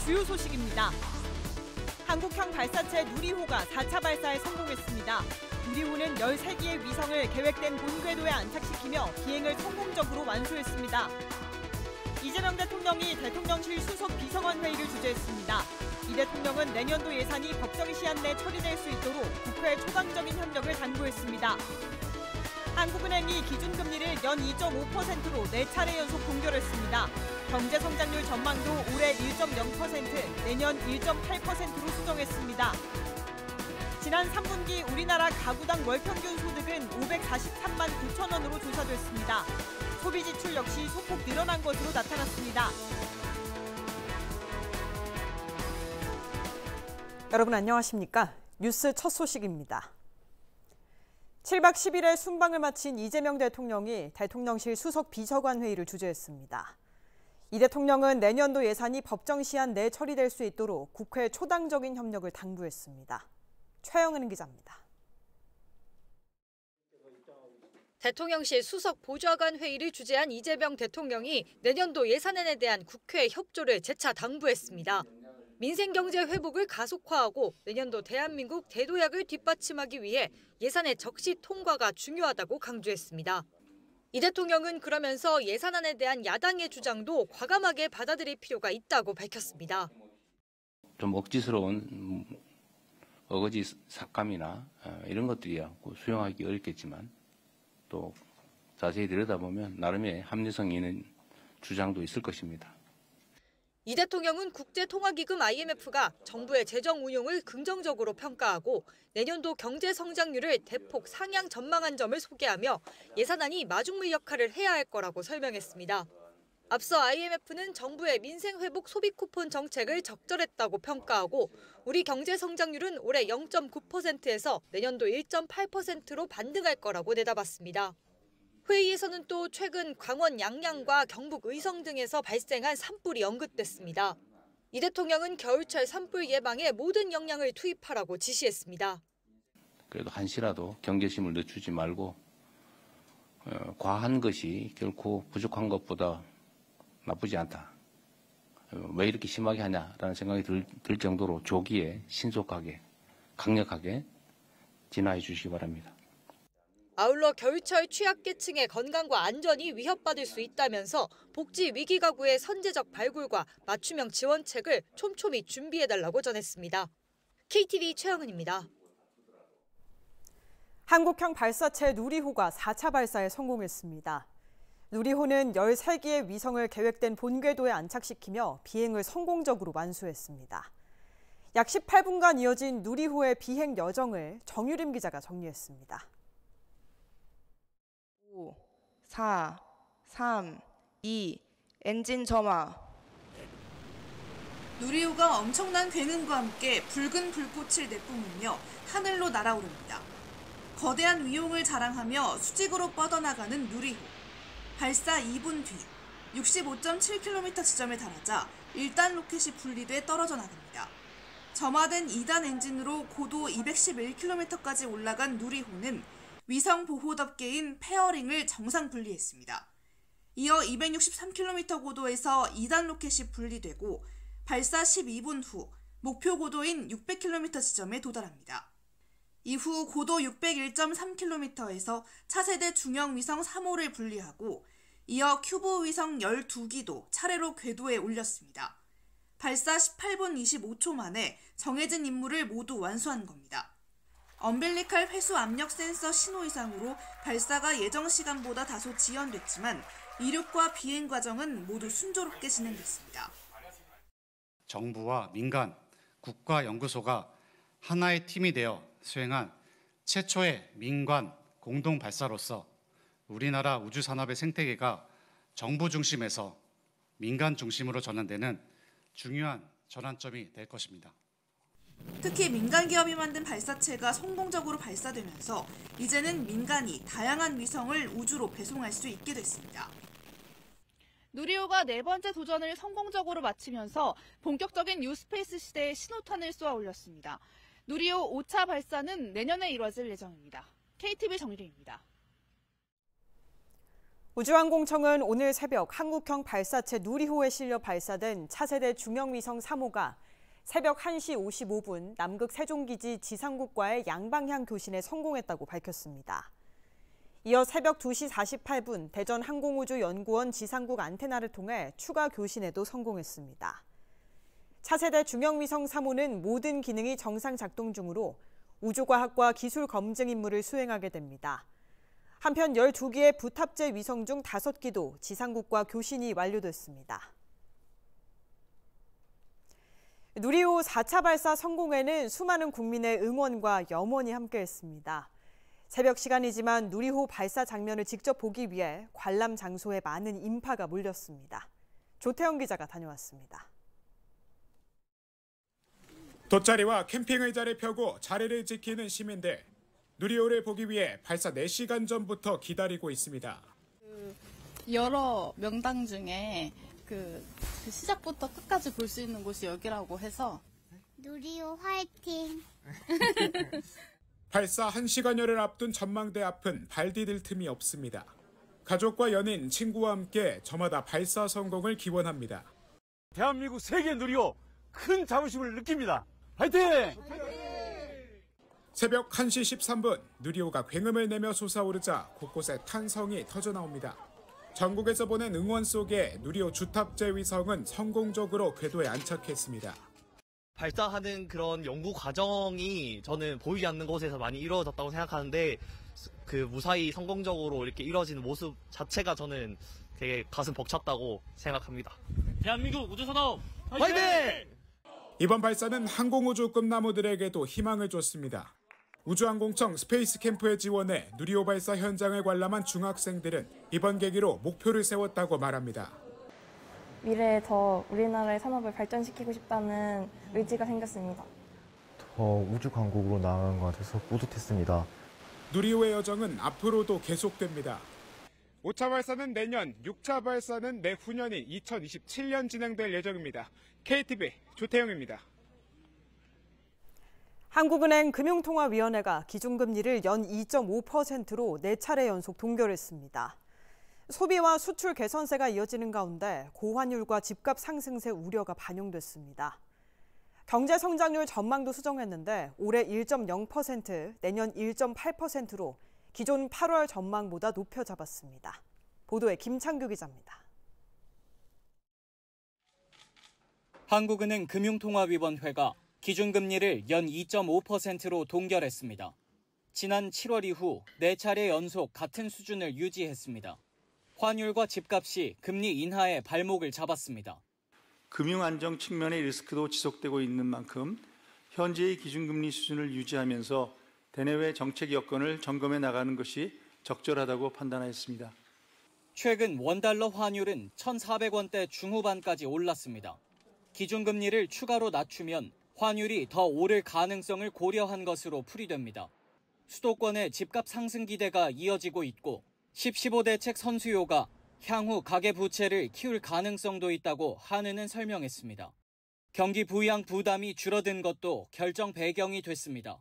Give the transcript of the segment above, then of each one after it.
주요 소식입니다. 한국형 발사체 누리호가 4차 발사에 성공했습니다. 누리호는 13기의 위성을 계획된 본 궤도에 안착시키며 비행을 성공적으로 완수했습니다. 이재명 대통령이 대통령실 수석 비서관 회의를 주재했습니다. 이 대통령은 내년도 예산이 법정 시한 내 처리될 수 있도록 국회에 초당적인 협력을 당부했습니다. 한국은행이 기준금리를 연 2.5%로 4차례 연속 동결했습니다. 경제성장률 전망도 올해 1.0%, 내년 1.8%로 수정했습니다. 지난 3분기 우리나라 가구당 월평균 소득은 543만 9천 원으로 조사됐습니다. 소비 지출 역시 소폭 늘어난 것으로 나타났습니다. 여러분 안녕하십니까? 뉴스 첫 소식입니다. 7박 10일의 순방을 마친 이재명 대통령이 대통령실 수석 비서관 회의를 주재했습니다. 이 대통령은 내년도 예산이 법정 시한 내 처리될 수 있도록 국회 초당적인 협력을 당부했습니다. 최영은 기자입니다. 대통령실 수석 보좌관 회의를 주재한 이재명 대통령이 내년도 예산안에 대한 국회 협조를 재차 당부했습니다. 민생경제 회복을 가속화하고 내년도 대한민국 대도약을 뒷받침하기 위해 예산의 적시 통과가 중요하다고 강조했습니다. 이 대통령은 그러면서 예산안에 대한 야당의 주장도 과감하게 받아들일 필요가 있다고 밝혔습니다. 좀 억지스러운 어거지 삭감이나 이런 것들이야 수용하기 어렵겠지만 또 자세히 들여다보면 나름의 합리성 있는 주장도 있을 것입니다. 이 대통령은 국제통화기금 IMF가 정부의 재정 운용을 긍정적으로 평가하고 내년도 경제 성장률을 대폭 상향 전망한 점을 소개하며 예산안이 마중물 역할을 해야 할 거라고 설명했습니다. 앞서 IMF는 정부의 민생회복 소비 쿠폰 정책을 적절했다고 평가하고 우리 경제 성장률은 올해 0.9%에서 내년도 1.8%로 반등할 거라고 내다봤습니다. 회의에서는 또 최근 강원 양양과 경북 의성 등에서 발생한 산불이 언급됐습니다. 이 대통령은 겨울철 산불 예방에 모든 역량을 투입하라고 지시했습니다. 그래도 한시라도 경계심을 늦추지 말고 과한 것이 결코 부족한 것보다 나쁘지 않다. 왜 이렇게 심하게 하냐라는 생각이 들 정도로 조기에 신속하게 강력하게 진화해 주시기 바랍니다. 아울러 겨울철 취약계층의 건강과 안전이 위협받을 수 있다면서 복지 위기 가구의 선제적 발굴과 맞춤형 지원책을 촘촘히 준비해달라고 전했습니다. KTV 최영은입니다. 한국형 발사체 누리호가 4차 발사에 성공했습니다. 누리호는 13기의 위성을 계획된 본 궤도에 안착시키며 비행을 성공적으로 완수했습니다. 약 18분간 이어진 누리호의 비행 여정을 정유림 기자가 정리했습니다. 5, 4, 3, 2, 엔진 점화. 누리호가 엄청난 굉음과 함께 붉은 불꽃을 내뿜으며 하늘로 날아오릅니다. 거대한 위용을 자랑하며 수직으로 뻗어나가는 누리호. 발사 2분 뒤 65.7km 지점에 달하자 1단 로켓이 분리돼 떨어져 나갑니다. 점화된 2단 엔진으로 고도 211km까지 올라간 누리호는 위성 보호덮개인 페어링을 정상 분리했습니다. 이어 263km 고도에서 2단 로켓이 분리되고 발사 12분 후 목표 고도인 600km 지점에 도달합니다. 이후 고도 601.3km에서 차세대 중형 위성 3호를 분리하고 이어 큐브 위성 12기도 차례로 궤도에 올렸습니다. 발사 18분 25초 만에 정해진 임무를 모두 완수한 겁니다. 엄빌리칼 회수 압력 센서 신호 이상으로 발사가 예정 시간보다 다소 지연됐지만 이륙과 비행 과정은 모두 순조롭게 진행됐습니다. 정부와 민간, 국가연구소가 하나의 팀이 되어 수행한 최초의 민관 공동 발사로서 우리나라 우주산업의 생태계가 정부 중심에서 민간 중심으로 전환되는 중요한 전환점이 될 것입니다. 특히 민간 기업이 만든 발사체가 성공적으로 발사되면서 이제는 민간이 다양한 위성을 우주로 배송할 수 있게 됐습니다. 누리호가 4번째 도전을 성공적으로 마치면서 본격적인 뉴스페이스 시대의 신호탄을 쏘아 올렸습니다. 누리호 5차 발사는 내년에 이뤄질 예정입니다. KTV 정유리입니다. 우주항공청은 오늘 새벽 한국형 발사체 누리호에 실려 발사된 차세대 중형위성 3호가 새벽 1시 55분 남극 세종기지 지상국과의 양방향 교신에 성공했다고 밝혔습니다. 이어 새벽 2시 48분 대전 항공우주연구원 지상국 안테나를 통해 추가 교신에도 성공했습니다. 차세대 중형위성 3호는 모든 기능이 정상 작동 중으로 우주과학과 기술 검증 임무를 수행하게 됩니다. 한편 12개의 부탑재 위성 중 5기도 지상국과 교신이 완료됐습니다. 누리호 4차 발사 성공에는 수많은 국민의 응원과 염원이 함께했습니다. 새벽 시간이지만 누리호 발사 장면을 직접 보기 위해 관람 장소에 많은 인파가 몰렸습니다. 조태영 기자가 다녀왔습니다. 돗자리와 캠핑 의자를 펴고 자리를 지키는 시민들. 누리호를 보기 위해 발사 4시간 전부터 기다리고 있습니다. 여러 명당 중에 그 시작부터 끝까지 볼 수 있는 곳이 여기라고 해서 누리호 화이팅! 발사 1시간여를 앞둔 전망대 앞은 발 디딜 틈이 없습니다. 가족과 연인, 친구와 함께 저마다 발사 성공을 기원합니다. 대한민국 세계 누리호 큰 자부심을 느낍니다. 화이팅! 새벽 1시 13분 누리호가 굉음을 내며 솟아오르자 곳곳에 탄성이 터져나옵니다. 전국에서 보낸 응원 속에 누리호 주탑재 위성은 성공적으로 궤도에 안착했습니다. 발사하는 그런 연구 과정이 저는 보이지 않는 곳에서 많이 이루어졌다고 생각하는데 그 무사히 성공적으로 이렇게 이루어지는 모습 자체가 저는 되게 가슴 벅찼다고 생각합니다. 대한민국 우주산업 화이팅! 이번 발사는 항공우주 꿈나무들에게도 희망을 줬습니다. 우주항공청 스페이스 캠프의 지원에 누리호 발사 현장을 관람한 중학생들은 이번 계기로 목표를 세웠다고 말합니다. 미래에 더 우리나라의 산업을 발전시키고 싶다는 의지가 생겼습니다. 더 우주 강국으로 나아가는 것 같아서 뿌듯했습니다. 누리호의 여정은 앞으로도 계속됩니다. 5차 발사는 내년, 6차 발사는 내후년인 2027년 진행될 예정입니다. KTV 조태영입니다. 한국은행 금융통화위원회가 기준금리를 연 2.5%로 4차례 연속 동결했습니다. 소비와 수출 개선세가 이어지는 가운데 고환율과 집값 상승세 우려가 반영됐습니다. 경제 성장률 전망도 수정했는데 올해 1.0%, 내년 1.8%로 기존 8월 전망보다 높여 잡았습니다. 보도에 김창규 기자입니다. 한국은행 금융통화위원회가 기준금리를 연 2.5%로 동결했습니다. 지난 7월 이후 4차례 연속 같은 수준을 유지했습니다. 환율과 집값이 금리 인하에 발목을 잡았습니다. 금융 안정 측면의 리스크도 지속되고 있는 만큼 현재의 기준금리 수준을 유지하면서 대내외 정책 여건을 점검해 나가는 것이 적절하다고 판단하였습니다. 최근 원달러 환율은 1,400원대 중후반까지 올랐습니다. 기준금리를 추가로 낮추면 환율이 더 오를 가능성을 고려한 것으로 풀이됩니다. 수도권의 집값 상승 기대가 이어지고 있고 10.15 대책 선수요가 향후 가계부채를 키울 가능성도 있다고 한은은 설명했습니다. 경기 부양 부담이 줄어든 것도 결정 배경이 됐습니다.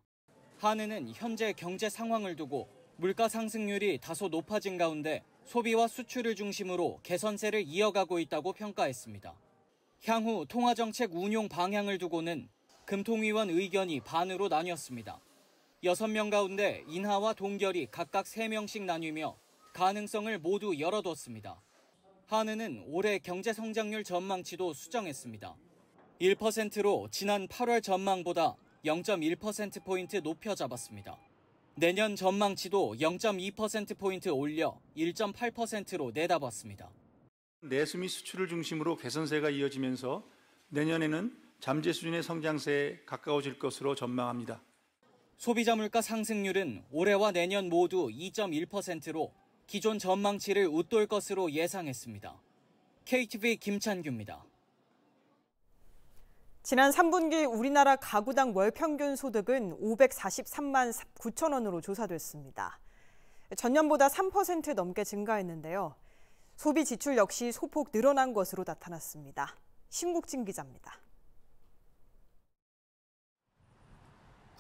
한은은 현재 경제 상황을 두고 물가 상승률이 다소 높아진 가운데 소비와 수출을 중심으로 개선세를 이어가고 있다고 평가했습니다. 향후 통화정책 운용 방향을 두고는 금통위원 의견이 반으로 나뉘었습니다. 6명 가운데 인하와 동결이 각각 3명씩 나뉘며 가능성을 모두 열어뒀습니다. 한은은 올해 경제 성장률 전망치도 수정했습니다. 1%로 지난 8월 전망보다 0.1%포인트 높여 잡았습니다. 내년 전망치도 0.2%포인트 올려 1.8%로 내다봤습니다. 내수 및 수출을 중심으로 개선세가 이어지면서 내년에는 잠재 수준의 성장세에 가까워질 것으로 전망합니다. 소비자 물가 상승률은 올해와 내년 모두 2.1%로 기존 전망치를 웃돌 것으로 예상했습니다. KTV 김찬규입니다. 지난 3분기 우리나라 가구당 월 평균 소득은 543만 9천 원으로 조사됐습니다. 전년보다 3% 넘게 증가했는데요. 소비 지출 역시 소폭 늘어난 것으로 나타났습니다. 심국진 기자입니다.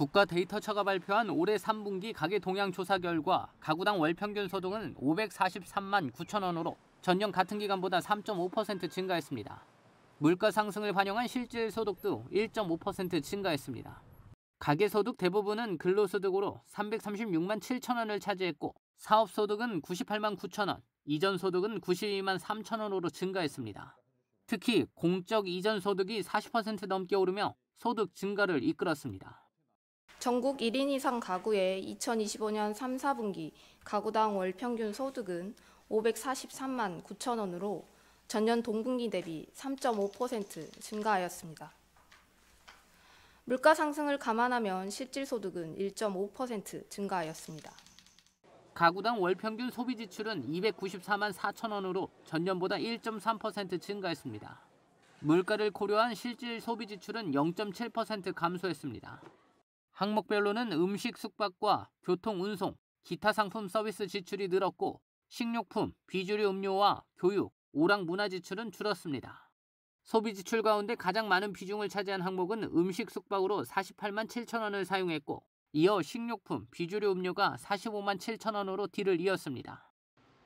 국가 데이터처가 발표한 올해 3분기 가계 동향 조사 결과 가구당 월평균 소득은 543만 9천 원으로 전년 같은 기간보다 3.5% 증가했습니다. 물가 상승을 반영한 실질 소득도 1.5% 증가했습니다. 가계소득 대부분은 근로소득으로 336만 7천 원을 차지했고 사업소득은 98만 9천 원, 이전소득은 92만 3천 원으로 증가했습니다. 특히 공적 이전소득이 40% 넘게 오르며 소득 증가를 이끌었습니다. 전국 1인 이상 가구의 2025년 3, 4분기 가구당 월평균 소득은 543만 9천 원으로 전년 동분기 대비 3.5% 증가하였습니다. 물가 상승을 감안하면 실질 소득은 1.5% 증가하였습니다. 가구당 월평균 소비 지출은 294만 4천 원으로 전년보다 1.3% 증가했습니다. 물가를 고려한 실질 소비 지출은 0.7% 감소했습니다. 항목별로는 음식 숙박과 교통 운송, 기타 상품 서비스 지출이 늘었고 식료품, 비주류 음료와 교육, 오락 문화 지출은 줄었습니다. 소비 지출 가운데 가장 많은 비중을 차지한 항목은 음식 숙박으로 48만 7천 원을 사용했고 이어 식료품, 비주류 음료가 45만 7천 원으로 뒤를 이었습니다.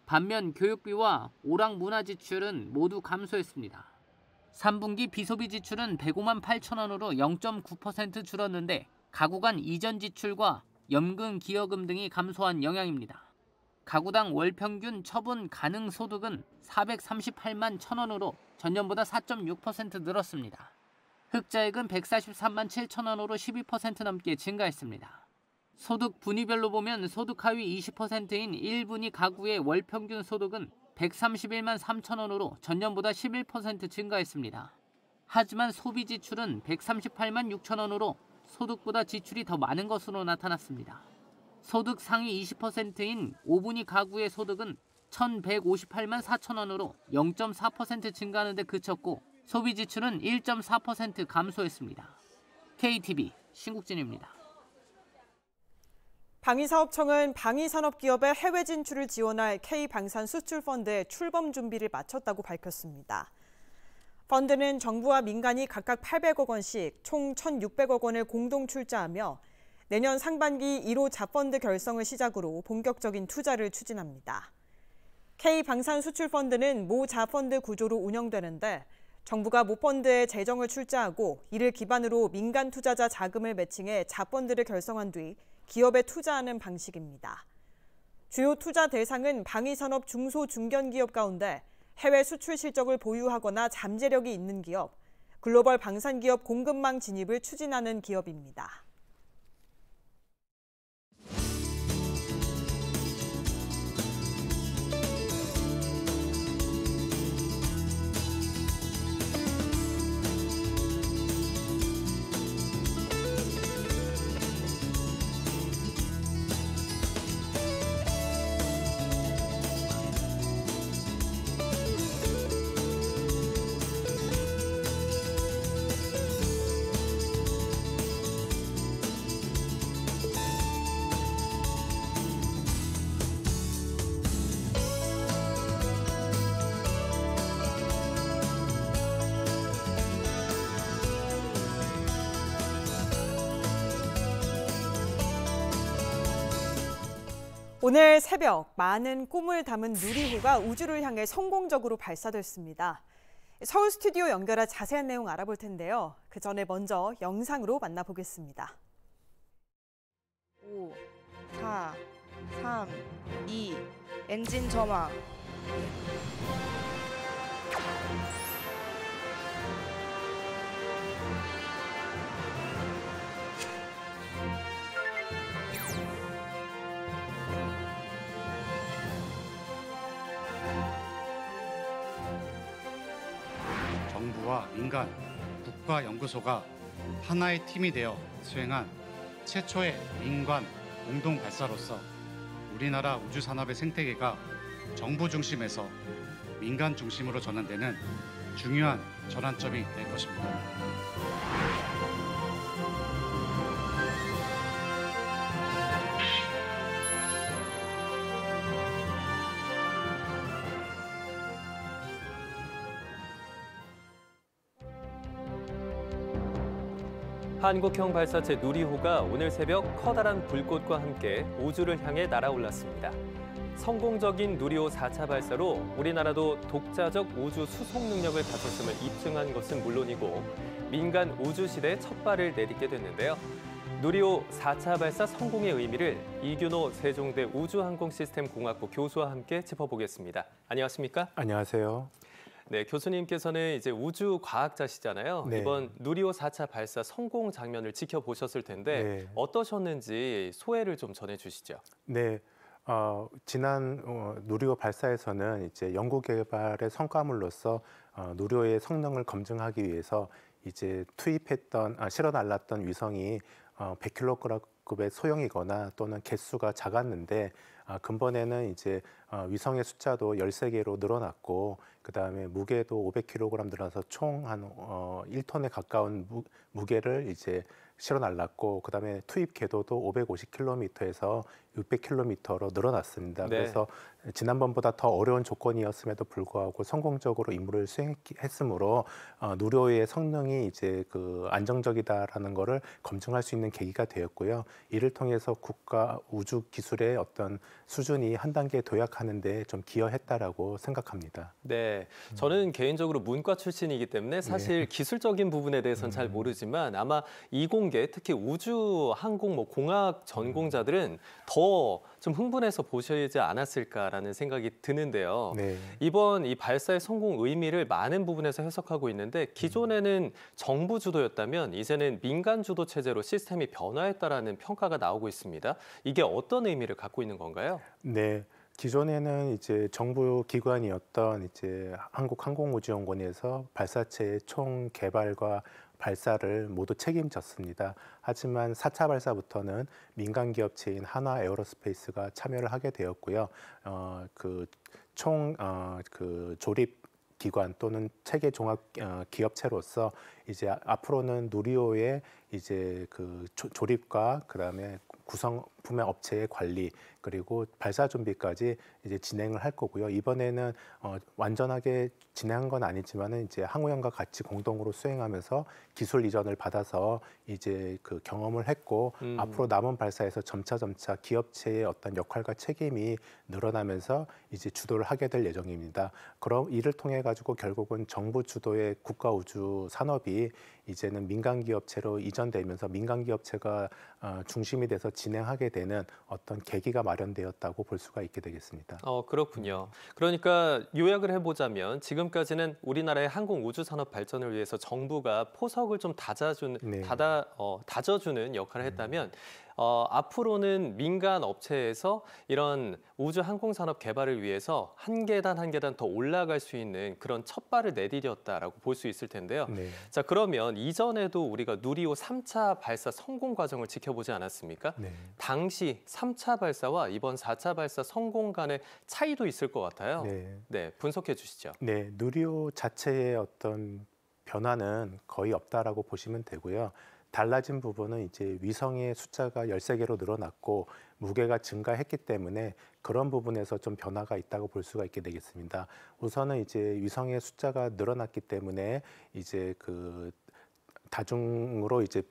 반면 교육비와 오락 문화 지출은 모두 감소했습니다. 3분기 비소비 지출은 105만 8천 원으로 0.9% 줄었는데 가구 간 이전 지출과 연금, 기여금 등이 감소한 영향입니다. 가구당 월평균 처분 가능 소득은 438만 1천 원으로 전년보다 4.6% 늘었습니다. 흑자액은 143만 7천 원으로 12% 넘게 증가했습니다. 소득 분위별로 보면 소득 하위 20%인 1분위 가구의 월평균 소득은 131만 3천 원으로 전년보다 11% 증가했습니다. 하지만 소비 지출은 138만 6천 원으로 소득보다 지출이 더 많은 것으로 나타났습니다. 소득 상위 20%인 5분위 가구의 소득은 1,158만 4천 원으로 0.4% 증가하는 데 그쳤고 소비 지출은 1.4% 감소했습니다. KTV 신국진입니다. 방위사업청은 방위산업기업의 해외 진출을 지원할 K방산수출펀드의 출범 준비를 마쳤다고 밝혔습니다. 펀드는 정부와 민간이 각각 800억 원씩 총 1,600억 원을 공동 출자하며 내년 상반기 1호 자펀드 결성을 시작으로 본격적인 투자를 추진합니다. K방산수출펀드는 모 자펀드 구조로 운영되는데 정부가 모펀드에 재정을 출자하고 이를 기반으로 민간 투자자 자금을 매칭해 자펀드를 결성한 뒤 기업에 투자하는 방식입니다. 주요 투자 대상은 방위산업 중소 중견기업 가운데 해외 수출 실적을 보유하거나 잠재력이 있는 기업, 글로벌 방산기업 공급망 진입을 추진하는 기업입니다. 오늘 새벽 많은 꿈을 담은 누리호가 우주를 향해 성공적으로 발사됐습니다. 서울 스튜디오 연결해 자세한 내용 알아볼 텐데요. 그 전에 먼저 영상으로 만나보겠습니다. 5, 4, 3, 2, 엔진 점화. 정부와 민간, 국가연구소가 하나의 팀이 되어 수행한 최초의 민관 공동 발사로서 우리나라 우주산업의 생태계가 정부 중심에서 민간 중심으로 전환되는 중요한 전환점이 될 것입니다. 한국형 발사체 누리호가 오늘 새벽 커다란 불꽃과 함께 우주를 향해 날아올랐습니다. 성공적인 누리호 4차 발사로 우리나라도 독자적 우주 수송 능력을 가졌음을 입증한 것은 물론이고 민간 우주 시대의 첫 발을 내딛게 됐는데요. 누리호 4차 발사 성공의 의미를 이균호 세종대 우주항공시스템공학부 교수와 함께 짚어보겠습니다. 안녕하십니까? 안녕하세요. 네, 교수님께서는 이제 우주 과학자시잖아요. 네. 이번 누리호 4차 발사 성공 장면을 지켜보셨을 텐데 네. 어떠셨는지 소회를 좀 전해주시죠. 네, 지난 누리호 발사에서는 이제 연구 개발의 성과물로서 누리호의 성능을 검증하기 위해서 이제 실어 날랐던 위성이 100kg급의 소형이거나 또는 개수가 작았는데 근본에는 이제 위성의 숫자도 13개로 늘어났고 그다음에 무게도 500kg 늘어나서 총 한 1톤에 가까운 무게를 이제 실어 날랐고 그다음에 투입 궤도도 550km에서 600km로 늘어났습니다. 네. 그래서 지난번보다 더 어려운 조건이었음에도 불구하고 성공적으로 임무를 수행했으므로 누리호의 성능이 이제 안정적이다라는 것을 검증할 수 있는 계기가 되었고요. 이를 통해서 국가 우주 기술의 어떤 수준이 한 단계 도약하는 데 좀 기여했다라고 생각합니다. 네, 저는 개인적으로 문과 출신이기 때문에 사실 기술적인 부분에 대해서는 잘 모르지만 아마 이공계, 특히 우주 항공 공학 전공자들은 더 좀 흥분해서 보시지 않았을까라는 생각이 드는데요. 네. 이번 이 발사의 성공 의미를 많은 부분에서 해석하고 있는데 기존에는 정부 주도였다면 이제는 민간 주도 체제로 시스템이 변화했다라는 평가가 나오고 있습니다. 이게 어떤 의미를 갖고 있는 건가요? 네. 기존에는 이제 정부 기관이었던 이제 한국항공우주연구원에서 발사체의 총 개발과 발사를 모두 책임졌습니다. 하지만 4차 발사부터는 민간 기업체인 한화 에어로스페이스가 참여를 하게 되었고요. 조립 기관 또는 체계 종합 기업체로서 이제 앞으로는 누리호의 이제 조립과 그다음에 구성품의 업체의 관리 그리고 발사 준비까지 이제 진행을 할 거고요. 이번에는 완전하게 진행한 건 아니지만은 이제 항우연과 같이 공동으로 수행하면서 기술 이전을 받아서 이제 경험을 했고 앞으로 남은 발사에서 점차 기업체의 어떤 역할과 책임이 늘어나면서 이제 주도를 하게 될 예정입니다. 그럼 이를 통해 가지고 결국은 정부 주도의 국가 우주 산업이 이제는 민간 기업체로 이전되면서 민간 기업체가 중심이 돼서 진행하게 되는 어떤 계기가 마련되었다고 볼 수가 있게 되겠습니다. 그렇군요. 그러니까 요약을 해보자면 지금까지는 우리나라의 항공 우주 산업 발전을 위해서 정부가 포석을 좀 다져주는 역할을 했다면 앞으로는 민간 업체에서 이런 우주 항공 산업 개발을 위해서 한 계단 더 올라갈 수 있는 그런 첫 발을 내디뎠다라고 볼 수 있을 텐데요. 네. 자, 그러면 이전에도 우리가 누리호 3차 발사 성공 과정을 지켜보지 않았습니까? 네. 당시 3차 발사와 이번 4차 발사 성공 간의 차이도 있을 것 같아요. 네, 분석해 주시죠. 네, 누리호 자체의 어떤 변화는 거의 없다라고 보시면 되고요. 달라진 부분은 이제 위성의 숫자가 13개로 늘어났고 무게가 증가했기 때문에 그런 부분에서 좀 변화가 있다고 볼 수가 있게 되겠습니다. 우선은 이제 위성의 숫자가 늘어났기 때문에 이제 다중으로 이제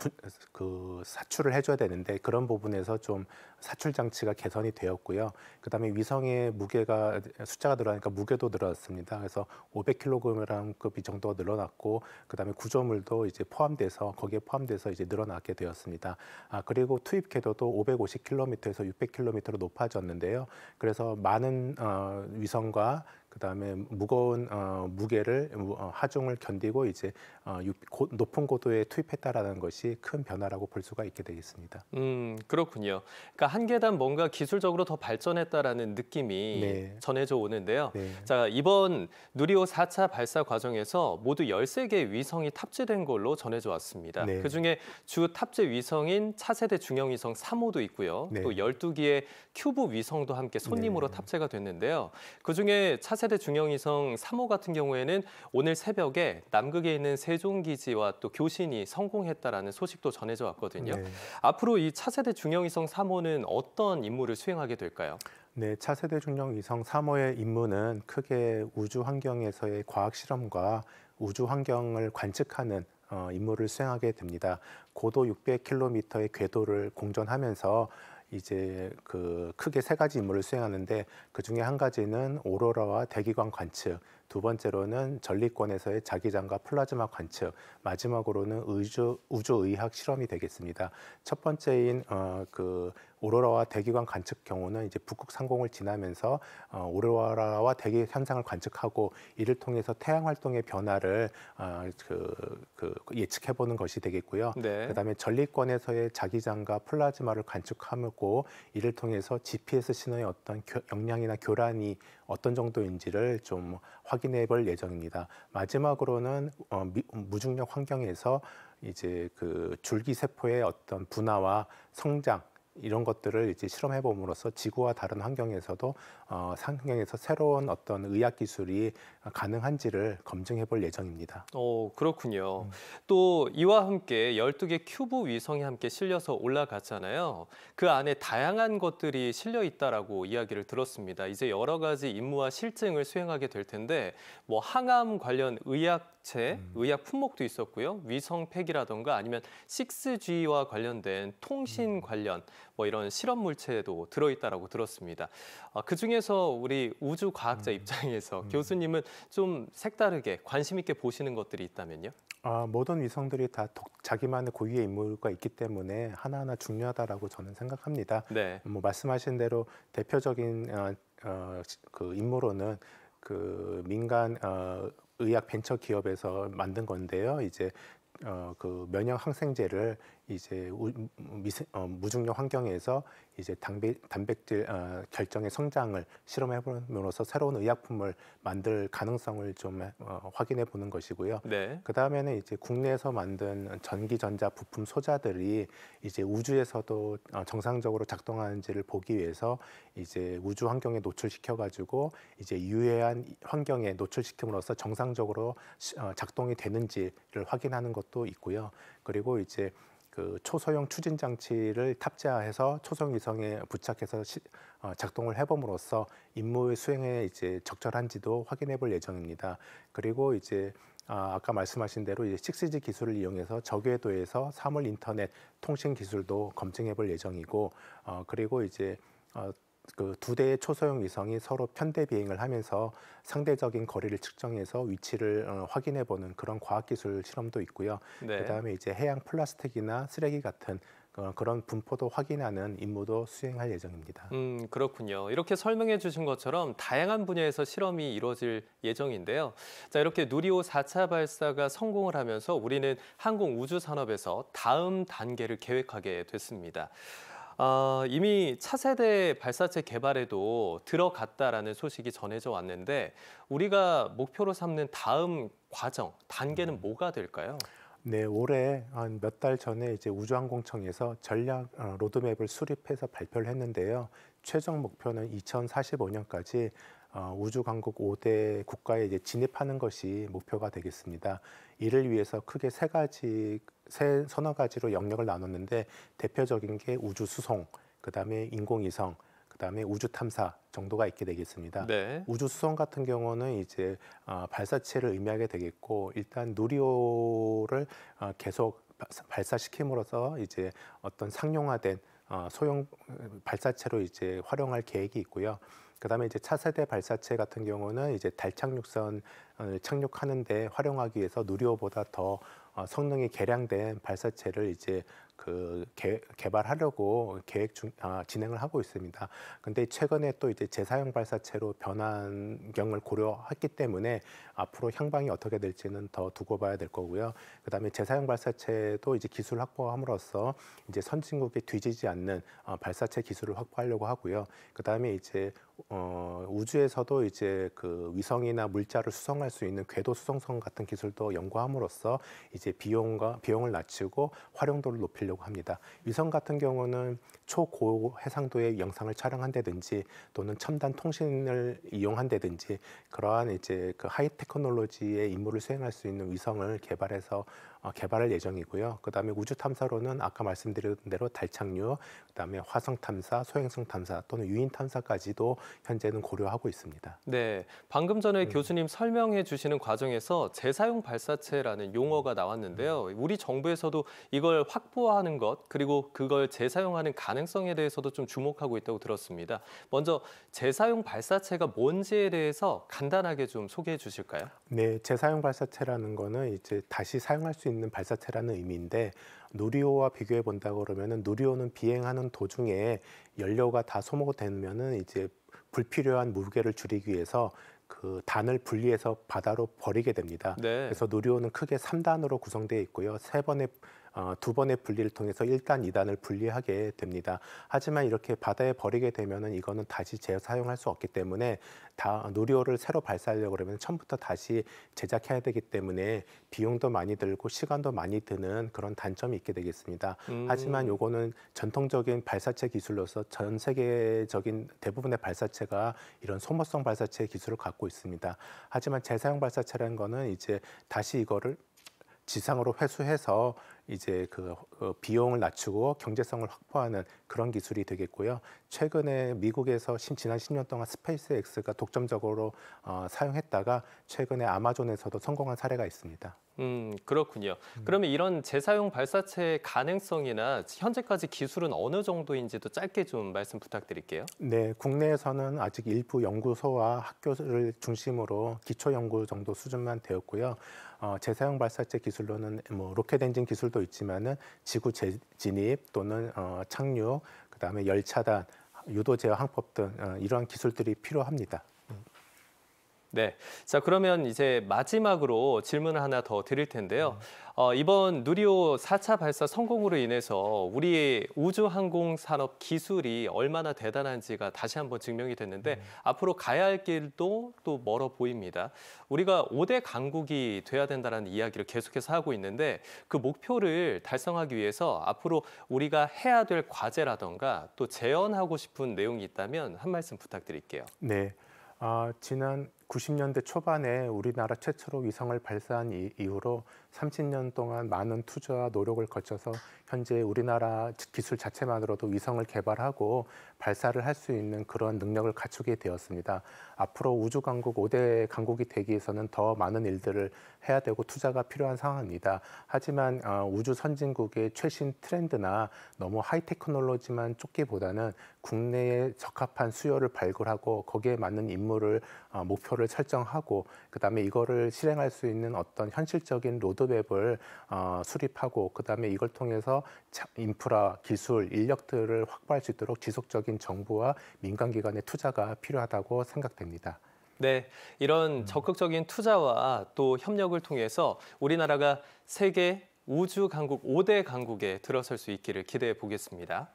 사출을 해줘야 되는데 그런 부분에서 좀 사출 장치가 개선이 되었고요. 그다음에 위성의 숫자가 늘어나니까 무게도 늘어났습니다. 그래서 500kg급 이 정도가 늘어났고 그다음에 구조물도 이제 거기에 포함돼서 이제 늘어나게 되었습니다. 그리고 투입 궤도도 550km에서 600km로 높아졌는데요. 그래서 많은 위성과 그다음에 무거운 무게를 하중을 견디고 이제 높은 고도에 투입했다라는 것이 큰 변화라고 볼 수가 있게 되겠습니다. 그렇군요. 그러니까 한 계단 뭔가 기술적으로 더 발전했다라는 느낌이 전해져 오는데요. 자, 이번 누리호 4차 발사 과정에서 모두 13개의 위성이 탑재된 걸로 전해져 왔습니다. 그중에 주 탑재 위성인 차세대 중형위성 3호도 있고요. 또 12개의 큐브 위성도 함께 손님으로 탑재가 됐는데요. 그중에 차세대 중형위성 3호 같은 경우에는 오늘 새벽에 남극에 있는 세종기지와 또 교신이 성공했다라는 소식도 전해져 왔거든요. 앞으로 이 차세대 중형위성 3호는 어떤 임무를 수행하게 될까요? 네, 차세대 중형위성 3호의 임무는 크게 우주 환경에서의 과학 실험과 우주 환경을 관측하는 임무를 수행하게 됩니다. 고도 600km의 궤도를 공전하면서 이제 그 크게 세 가지 임무를 수행하는데 그 중에 한 가지는 오로라와 대기관 관측, 두 번째로는 전리권에서의 자기장과 플라즈마 관측, 마지막으로는 우주의학 실험이 되겠습니다. 첫 번째인 그 오로라와 대기관 관측 경우는 이제 북극 상공을 지나면서 오로라와 대기 현상을 관측하고 이를 통해서 태양 활동의 변화를 예측해 보는 것이 되겠고요. 네. 그다음에 전리권에서의 자기장과 플라즈마를 관측하고 이를 통해서 GPS 신호의 어떤 영향이나 교란이 어떤 정도인지를 좀 확인해 볼 예정입니다. 마지막으로는 무중력 환경에서 이제 그 줄기세포의 어떤 분화와 성장 이런 것들을 이제 실험해 봄으로써 지구와 다른 환경에서도 환경에서 새로운 어떤 의학 기술이 가능한지를 검증해 볼 예정입니다. 그렇군요. 또 이와 함께 12개 큐브 위성이 함께 실려서 올라갔잖아요. 그 안에 다양한 것들이 실려 있다라고 이야기를 들었습니다. 이제 여러 가지 임무와 실증을 수행하게 될 텐데 뭐 항암 관련 의약체, 의약 품목도 있었고요. 위성팩이라던가 아니면 6G와 관련된 통신 관련 뭐 이런 실험 물체도 들어있다라고 들었습니다. 그 중에서 우리 우주 과학자 입장에서 교수님은 좀 색다르게 관심 있게 보시는 것들이 있다면요? 모든 위성들이 다 자기만의 고유의 임무가 있기 때문에 하나하나 중요하다라고 저는 생각합니다. 네. 뭐 말씀하신 대로 대표적인 그 임무로는 그 민간 의학 벤처 기업에서 만든 건데요. 이제 그 면역 항생제를 이제 무중력 환경에서 이제 단백질 결정의 성장을 실험해 봄으로써 새로운 의약품을 만들 가능성을 좀 확인해 보는 것이고요. 네. 그 다음에는 이제 국내에서 만든 전기 전자 부품 소자들이 이제 우주에서도 정상적으로 작동하는지를 보기 위해서 이제 우주 환경에 노출시켜 가지고 이제 유해한 환경에 노출시킴으로써 정상적으로 작동이 되는지를 확인하는 것도 있고요. 그리고 이제 그 초소형 추진 장치를 탑재해서 초소형 위성에 부착해서 작동을 해봄으로써 임무 수행에 이제 적절한지도 확인해 볼 예정입니다. 그리고 이제 아까 말씀하신 대로 이제 6G 기술을 이용해서 저궤도에서 사물 인터넷 통신 기술도 검증해 볼 예정이고 그리고 이제 그 두 대의 초소형 위성이 서로 편대 비행을 하면서 상대적인 거리를 측정해서 위치를 확인해 보는 그런 과학기술 실험도 있고요. 네. 그다음에 이제 해양 플라스틱이나 쓰레기 같은 그런 분포도 확인하는 임무도 수행할 예정입니다. 그렇군요. 이렇게 설명해 주신 것처럼 다양한 분야에서 실험이 이루어질 예정인데요. 자, 이렇게 누리호 4차 발사가 성공을 하면서 우리는 항공 우주 산업에서 다음 단계를 계획하게 됐습니다. 이미 차세대 발사체 개발에도 들어갔다라는 소식이 전해져 왔는데 우리가 목표로 삼는 다음 과정, 단계는 뭐가 될까요? 네, 올해 한 몇 달 전에 이제 우주항공청에서 전략 로드맵을 수립해서 발표를 했는데요. 최종 목표는 2045년까지 우주 강국 5대 국가에 이제 진입하는 것이 목표가 되겠습니다. 이를 위해서 크게 서너 가지로 영역을 나눴는데 대표적인 게 우주 수송, 그다음에 인공위성, 그다음에 우주 탐사 정도가 있게 되겠습니다. 네. 우주 수송 같은 경우는 이제 발사체를 의미하게 되겠고 일단 누리호를 계속 발사시킴으로써 이제 어떤 상용화된 소형 발사체로 이제 활용할 계획이 있고요. 그다음에 이제 차세대 발사체 같은 경우는 이제 달 착륙선을 착륙하는데 활용하기 위해서 누리호보다 더 성능이 개량된 발사체를 이제 개발하려고 진행을 하고 있습니다. 근데 최근에 또 이제 재사용 발사체로 변환경을 고려했기 때문에 앞으로 향방이 어떻게 될지는 더 두고 봐야 될 거고요. 그다음에 재사용 발사체도 이제 기술 확보함으로써 이제 선진국에 뒤지지 않는 발사체 기술을 확보하려고 하고요. 그다음에 이제 우주에서도 이제 그 위성이나 물자를 수송할 수 있는 궤도 수송선 같은 기술도 연구함으로써 이제 비용을 낮추고 활용도를 높이려고 합니다. 위성 같은 경우는 초고 해상도의 영상을 촬영한다든지 또는 첨단 통신을 이용한다든지 그러한 이제 그 하이 테크놀로지의 임무를 수행할 수 있는 위성을 개발해서 개발할 예정이고요. 그다음에 우주 탐사로는 아까 말씀드린 대로 달 착륙, 그다음에 화성 탐사, 소행성 탐사 또는 유인 탐사까지도 현재는 고려하고 있습니다. 네, 방금 전에 교수님 설명해 주시는 과정에서 재사용 발사체라는 용어가 나왔는데요. 우리 정부에서도 이걸 확보하는 것, 그리고 그걸 재사용하는 가능성에 대해서도 좀 주목하고 있다고 들었습니다. 먼저 재사용 발사체가 뭔지에 대해서 간단하게 좀 소개해 주실까요? 네, 재사용 발사체라는 거는 이제 다시 사용할 수 있는 발사체라는 의미인데, 누리호와 비교해 본다고 그러면은 누리호는 비행하는 도중에 연료가 다 소모되면은 이제 불필요한 무게를 줄이기 위해서 그 단을 분리해서 바다로 버리게 됩니다. 네. 그래서 누리호는 크게 3단으로 구성되어 있고요. 두 번의 분리를 통해서 1단, 2단을 분리하게 됩니다. 하지만 이렇게 바다에 버리게 되면은 이거는 다시 재사용할 수 없기 때문에 누리호를 새로 발사하려고 그러면 처음부터 다시 제작해야 되기 때문에 비용도 많이 들고 시간도 많이 드는 그런 단점이 있게 되겠습니다. 하지만 요거는 전통적인 발사체 기술로서 전 세계적인 대부분의 발사체가 이런 소모성 발사체 기술을 갖고 있습니다. 하지만 재사용 발사체라는 거는 이제 다시 이거를 지상으로 회수해서 이제 그 비용을 낮추고 경제성을 확보하는 그런 기술이 되겠고요. 최근에 미국에서 지난 10년 동안 스페이스X가 독점적으로 사용했다가 최근에 아마존에서도 성공한 사례가 있습니다. 그렇군요. 그러면 이런 재사용 발사체의 가능성이나 현재까지 기술은 어느 정도인지도 짧게 좀 말씀 부탁드릴게요. 네, 국내에서는 아직 일부 연구소와 학교를 중심으로 기초 연구 정도 수준만 되었고요. 재사용 발사체 기술로는 뭐 로켓 엔진 기술도 있지만은 지구 재진입 또는 착륙, 그다음에 열 차단, 유도 제어 항법 등 이러한 기술들이 필요합니다. 네, 자 그러면 이제 마지막으로 질문을 하나 더 드릴 텐데요. 이번 누리호 4차 발사 성공으로 인해서 우리의 우주항공 산업 기술이 얼마나 대단한지가 다시 한번 증명이 됐는데 앞으로 가야 할 길도 또 멀어 보입니다. 우리가 5대 강국이 돼야 된다는 이야기를 계속해서 하고 있는데 그 목표를 달성하기 위해서 앞으로 우리가 해야 될 과제라던가 또 재현하고 싶은 내용이 있다면 한 말씀 부탁드릴게요. 네, 지난 90년대 초반에 우리나라 최초로 위성을 발사한 이후로 30년 동안 많은 투자와 노력을 거쳐서 현재 우리나라 기술 자체만으로도 위성을 개발하고 발사를 할 수 있는 그런 능력을 갖추게 되었습니다. 앞으로 우주강국 5대 강국이 되기 위해서는 더 많은 일들을 해야 되고 투자가 필요한 상황입니다. 하지만 우주 선진국의 최신 트렌드나 너무 하이테크놀로지만 쫓기보다는 국내에 적합한 수요를 발굴하고 거기에 맞는 임무를 목표를 설정하고 그다음에 이거를 실행할 수 있는 어떤 현실적인 로드맵을 수립하고 그다음에 이걸 통해서 인프라, 기술, 인력들을 확보할 수 있도록 지속적인 정부와 민간기관의 투자가 필요하다고 생각됩니다. 네, 이런 적극적인 투자와 또 협력을 통해서 우리나라가 세계 우주 강국 5대 강국에 들어설 수 있기를 기대해 보겠습니다.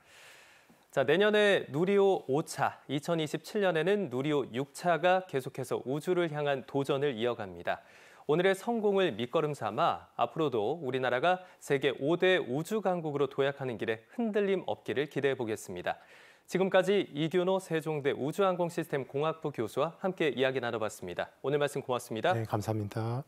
자, 내년에 누리호 5차, 2027년에는 누리호 6차가 계속해서 우주를 향한 도전을 이어갑니다. 오늘의 성공을 밑거름 삼아 앞으로도 우리나라가 세계 5대 우주 강국으로 도약하는 길에 흔들림 없기를 기대해 보겠습니다. 지금까지 이균호 세종대 우주항공시스템 공학부 교수와 함께 이야기 나눠봤습니다. 오늘 말씀 고맙습니다. 네, 감사합니다.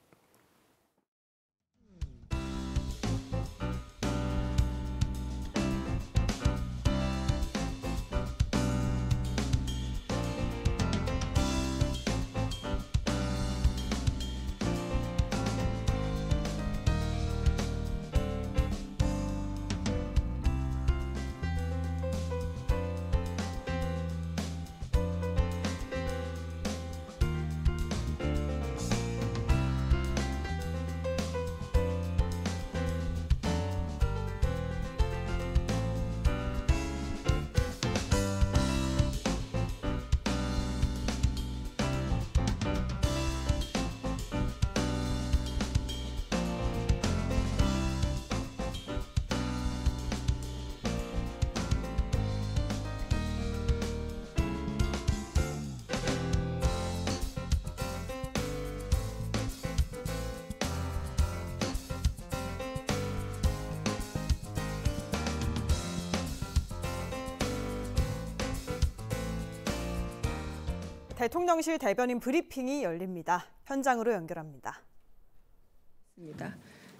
대통령실 대변인 브리핑이 열립니다. 현장으로 연결합니다.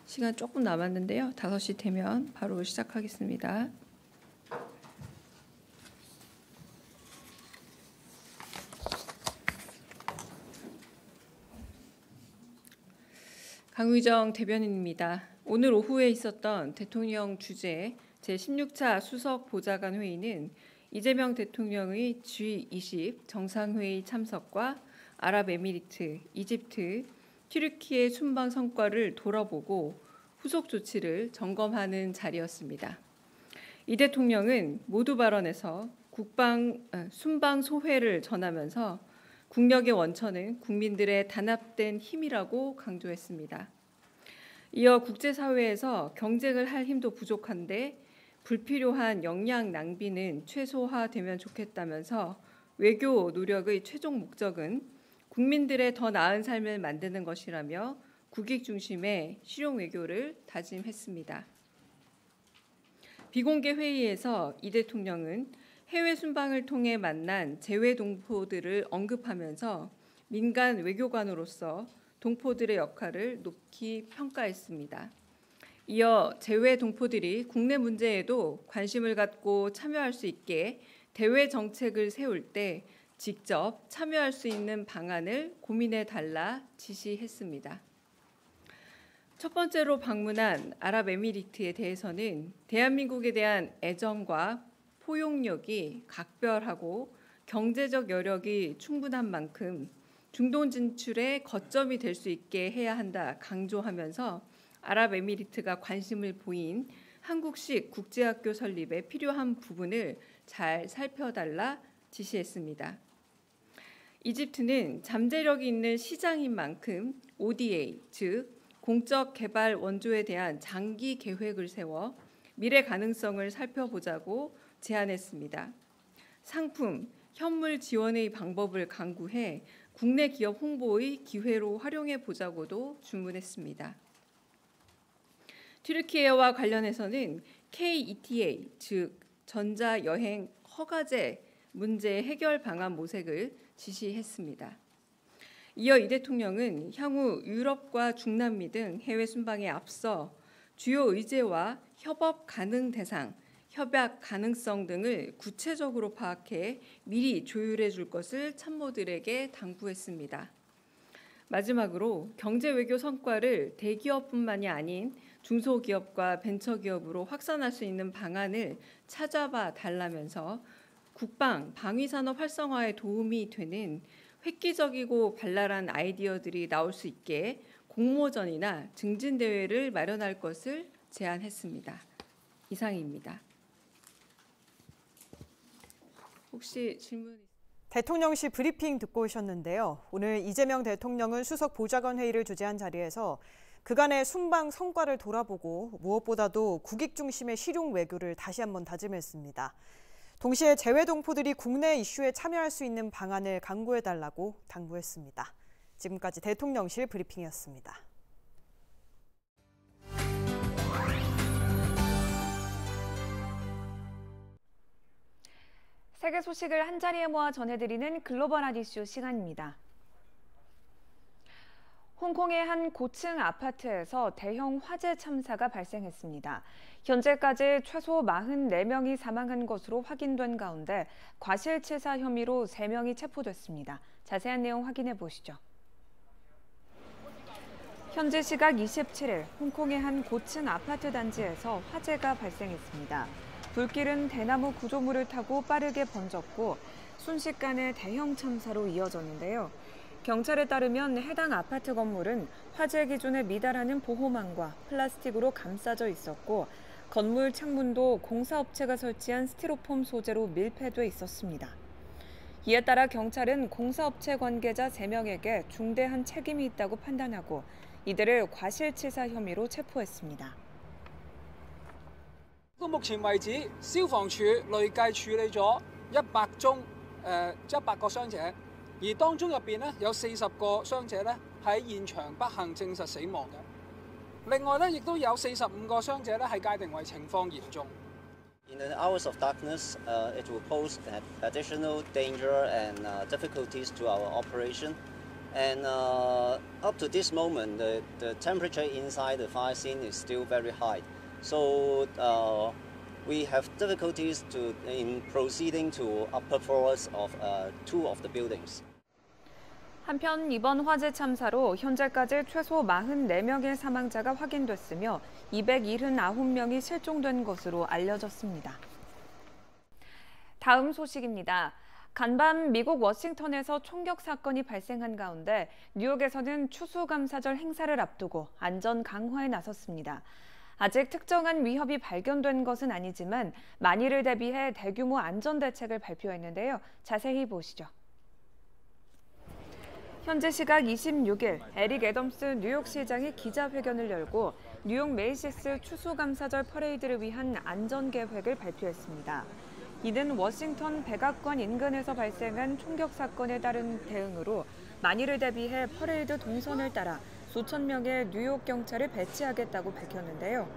시간 조금 남았는데요. 5시 되면 바로 시작하겠습니다. 강의정 대변인입니다. 오늘 오후에 있었던 대통령 주재 제16차 수석 보좌관 회의는 이재명 대통령의 G20 정상회의 참석과 아랍에미리트, 이집트, 튀르키예 순방 성과를 돌아보고 후속 조치를 점검하는 자리였습니다. 이 대통령은 모두 발언에서 순방 소회를 전하면서 국력의 원천은 국민들의 단합된 힘이라고 강조했습니다. 이어 국제사회에서 경쟁을 할 힘도 부족한데 불필요한 역량 낭비는 최소화되면 좋겠다면서 외교 노력의 최종 목적은 국민들의 더 나은 삶을 만드는 것이라며 국익 중심의 실용 외교를 다짐했습니다. 비공개 회의에서 이 대통령은 해외 순방을 통해 만난 재외 동포들을 언급하면서 민간 외교관으로서 동포들의 역할을 높이 평가했습니다. 이어 재외 동포들이 국내 문제에도 관심을 갖고 참여할 수 있게 대외 정책을 세울 때 직접 참여할 수 있는 방안을 고민해 달라 지시했습니다. 첫 번째로 방문한 아랍에미리트에 대해서는 대한민국에 대한 애정과 포용력이 각별하고 경제적 여력이 충분한 만큼 중동 진출의 거점이 될 수 있게 해야 한다 강조하면서 아랍에미리트가 관심을 보인 한국식 국제학교 설립에 필요한 부분을 잘 살펴달라 지시했습니다. 이집트는 잠재력이 있는 시장인 만큼 ODA, 즉 공적 개발 원조에 대한 장기 계획을 세워 미래 가능성을 살펴보자고 제안했습니다. 상품, 현물 지원의 방법을 강구해 국내 기업 홍보의 기회로 활용해 보자고도 주문했습니다. 튀르키예와 관련해서는 KETA, 즉 전자여행 허가제 문제 해결 방안 모색을 지시했습니다. 이어 이 대통령은 향후 유럽과 중남미 등 해외 순방에 앞서 주요 의제와 협업 가능 대상, 협약 가능성 등을 구체적으로 파악해 미리 조율해 줄 것을 참모들에게 당부했습니다. 마지막으로 경제 외교 성과를 대기업뿐만이 아닌 중소기업과 벤처기업으로 확산할 수 있는 방안을 찾아봐 달라면서 국방, 방위산업 활성화에 도움이 되는 획기적이고 발랄한 아이디어들이 나올 수 있게 공모전이나 증진대회를 마련할 것을 제안했습니다. 이상입니다. 혹시 질문? 대통령실 브리핑 듣고 오셨는데요. 오늘 이재명 대통령은 수석 보좌관 회의를 주재한 자리에서 그간의 순방 성과를 돌아보고 무엇보다도 국익 중심의 실용 외교를 다시 한번 다짐했습니다. 동시에 재외 동포들이 국내 이슈에 참여할 수 있는 방안을 강구해달라고 당부했습니다. 지금까지 대통령실 브리핑이었습니다. 세계 소식을 한자리에 모아 전해드리는 글로벌한 이슈 시간입니다. 홍콩의 한 고층 아파트에서 대형 화재 참사가 발생했습니다. 현재까지 최소 44명이 사망한 것으로 확인된 가운데 과실치사 혐의로 3명이 체포됐습니다. 자세한 내용 확인해 보시죠. 현지 시각 27일 홍콩의 한 고층 아파트 단지에서 화재가 발생했습니다. 불길은 대나무 구조물을 타고 빠르게 번졌고 순식간에 대형 참사로 이어졌는데요. 경찰에 따르면 해당 아파트 건물은 화재 기준에 미달하는 보호망과 플라스틱으로 감싸져 있었고 건물 창문도 공사업체가 설치한 스티로폼 소재로 밀폐돼 있었습니다. 이에 따라 경찰은 공사업체 관계자 3명에게 중대한 책임이 있다고 판단하고 이들을 과실치사 혐의로 체포했습니다. 到目前為止，消防處累計處理咗100宗100個傷者，而當中入邊咧有40個傷者咧喺現場不幸證實死亡嘅。另外咧亦都有45個傷者咧係界定為情況嚴重。In the hours of darkness, it will pose additional danger and difficulties to our operation. And up to this moment, the temperature inside the fire scene is still very high. So we have difficulties in proceeding to upper floors of two of the buildings. 한편 이번 화재 참사로 현재까지 최소 44명의 사망자가 확인됐으며 279명이 실종된 것으로 알려졌습니다. 다음 소식입니다. 간밤 미국 워싱턴에서 총격 사건이 발생한 가운데 뉴욕에서는 추수감사절 행사를 앞두고 안전 강화에 나섰습니다. 아직 특정한 위협이 발견된 것은 아니지만 만일을 대비해 대규모 안전 대책을 발표했는데요. 자세히 보시죠. 현재 시각 26일 에릭 애덤스 뉴욕시장이 기자회견을 열고 뉴욕 메이시스 추수감사절 퍼레이드를 위한 안전계획을 발표했습니다. 이는 워싱턴 백악관 인근에서 발생한 총격 사건에 따른 대응으로 만일을 대비해 퍼레이드 동선을 따라 수천 명의 뉴욕 경찰을 배치하겠다고 밝혔는데요.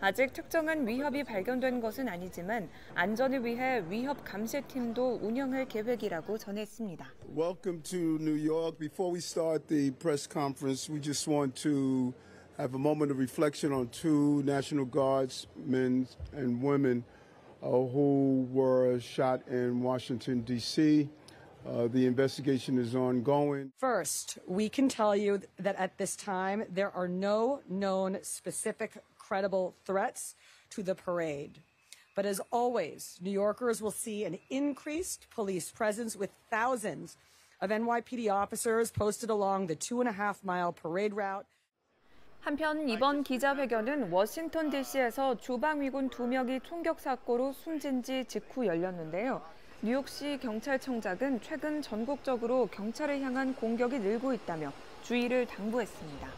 아직 특정한 위협이 발견된 것은 아니지만 안전을 위해 위협 감시팀도 운영할 계획이라고 전했습니다. Welcome to New York. Before we start the press conference, we just want to have a moment of reflection on two National Guardsmen and women who were shot in Washington, D.C. The investigation is ongoing. First, we can tell you that at this time, there are no known specific credible threats to the parade. But as always, New Yorkers will see an increased police presence with thousands of NYPD officers posted along the 2.5-mile parade route. 한편 이번 기자회견은 워싱턴 DC에서 주방위군 2명이 총격 사고로 숨진 지 직후 열렸는데요. 뉴욕시 경찰청장은 최근 전국적으로 경찰을 향한 공격이 늘고 있다며 주의를 당부했습니다.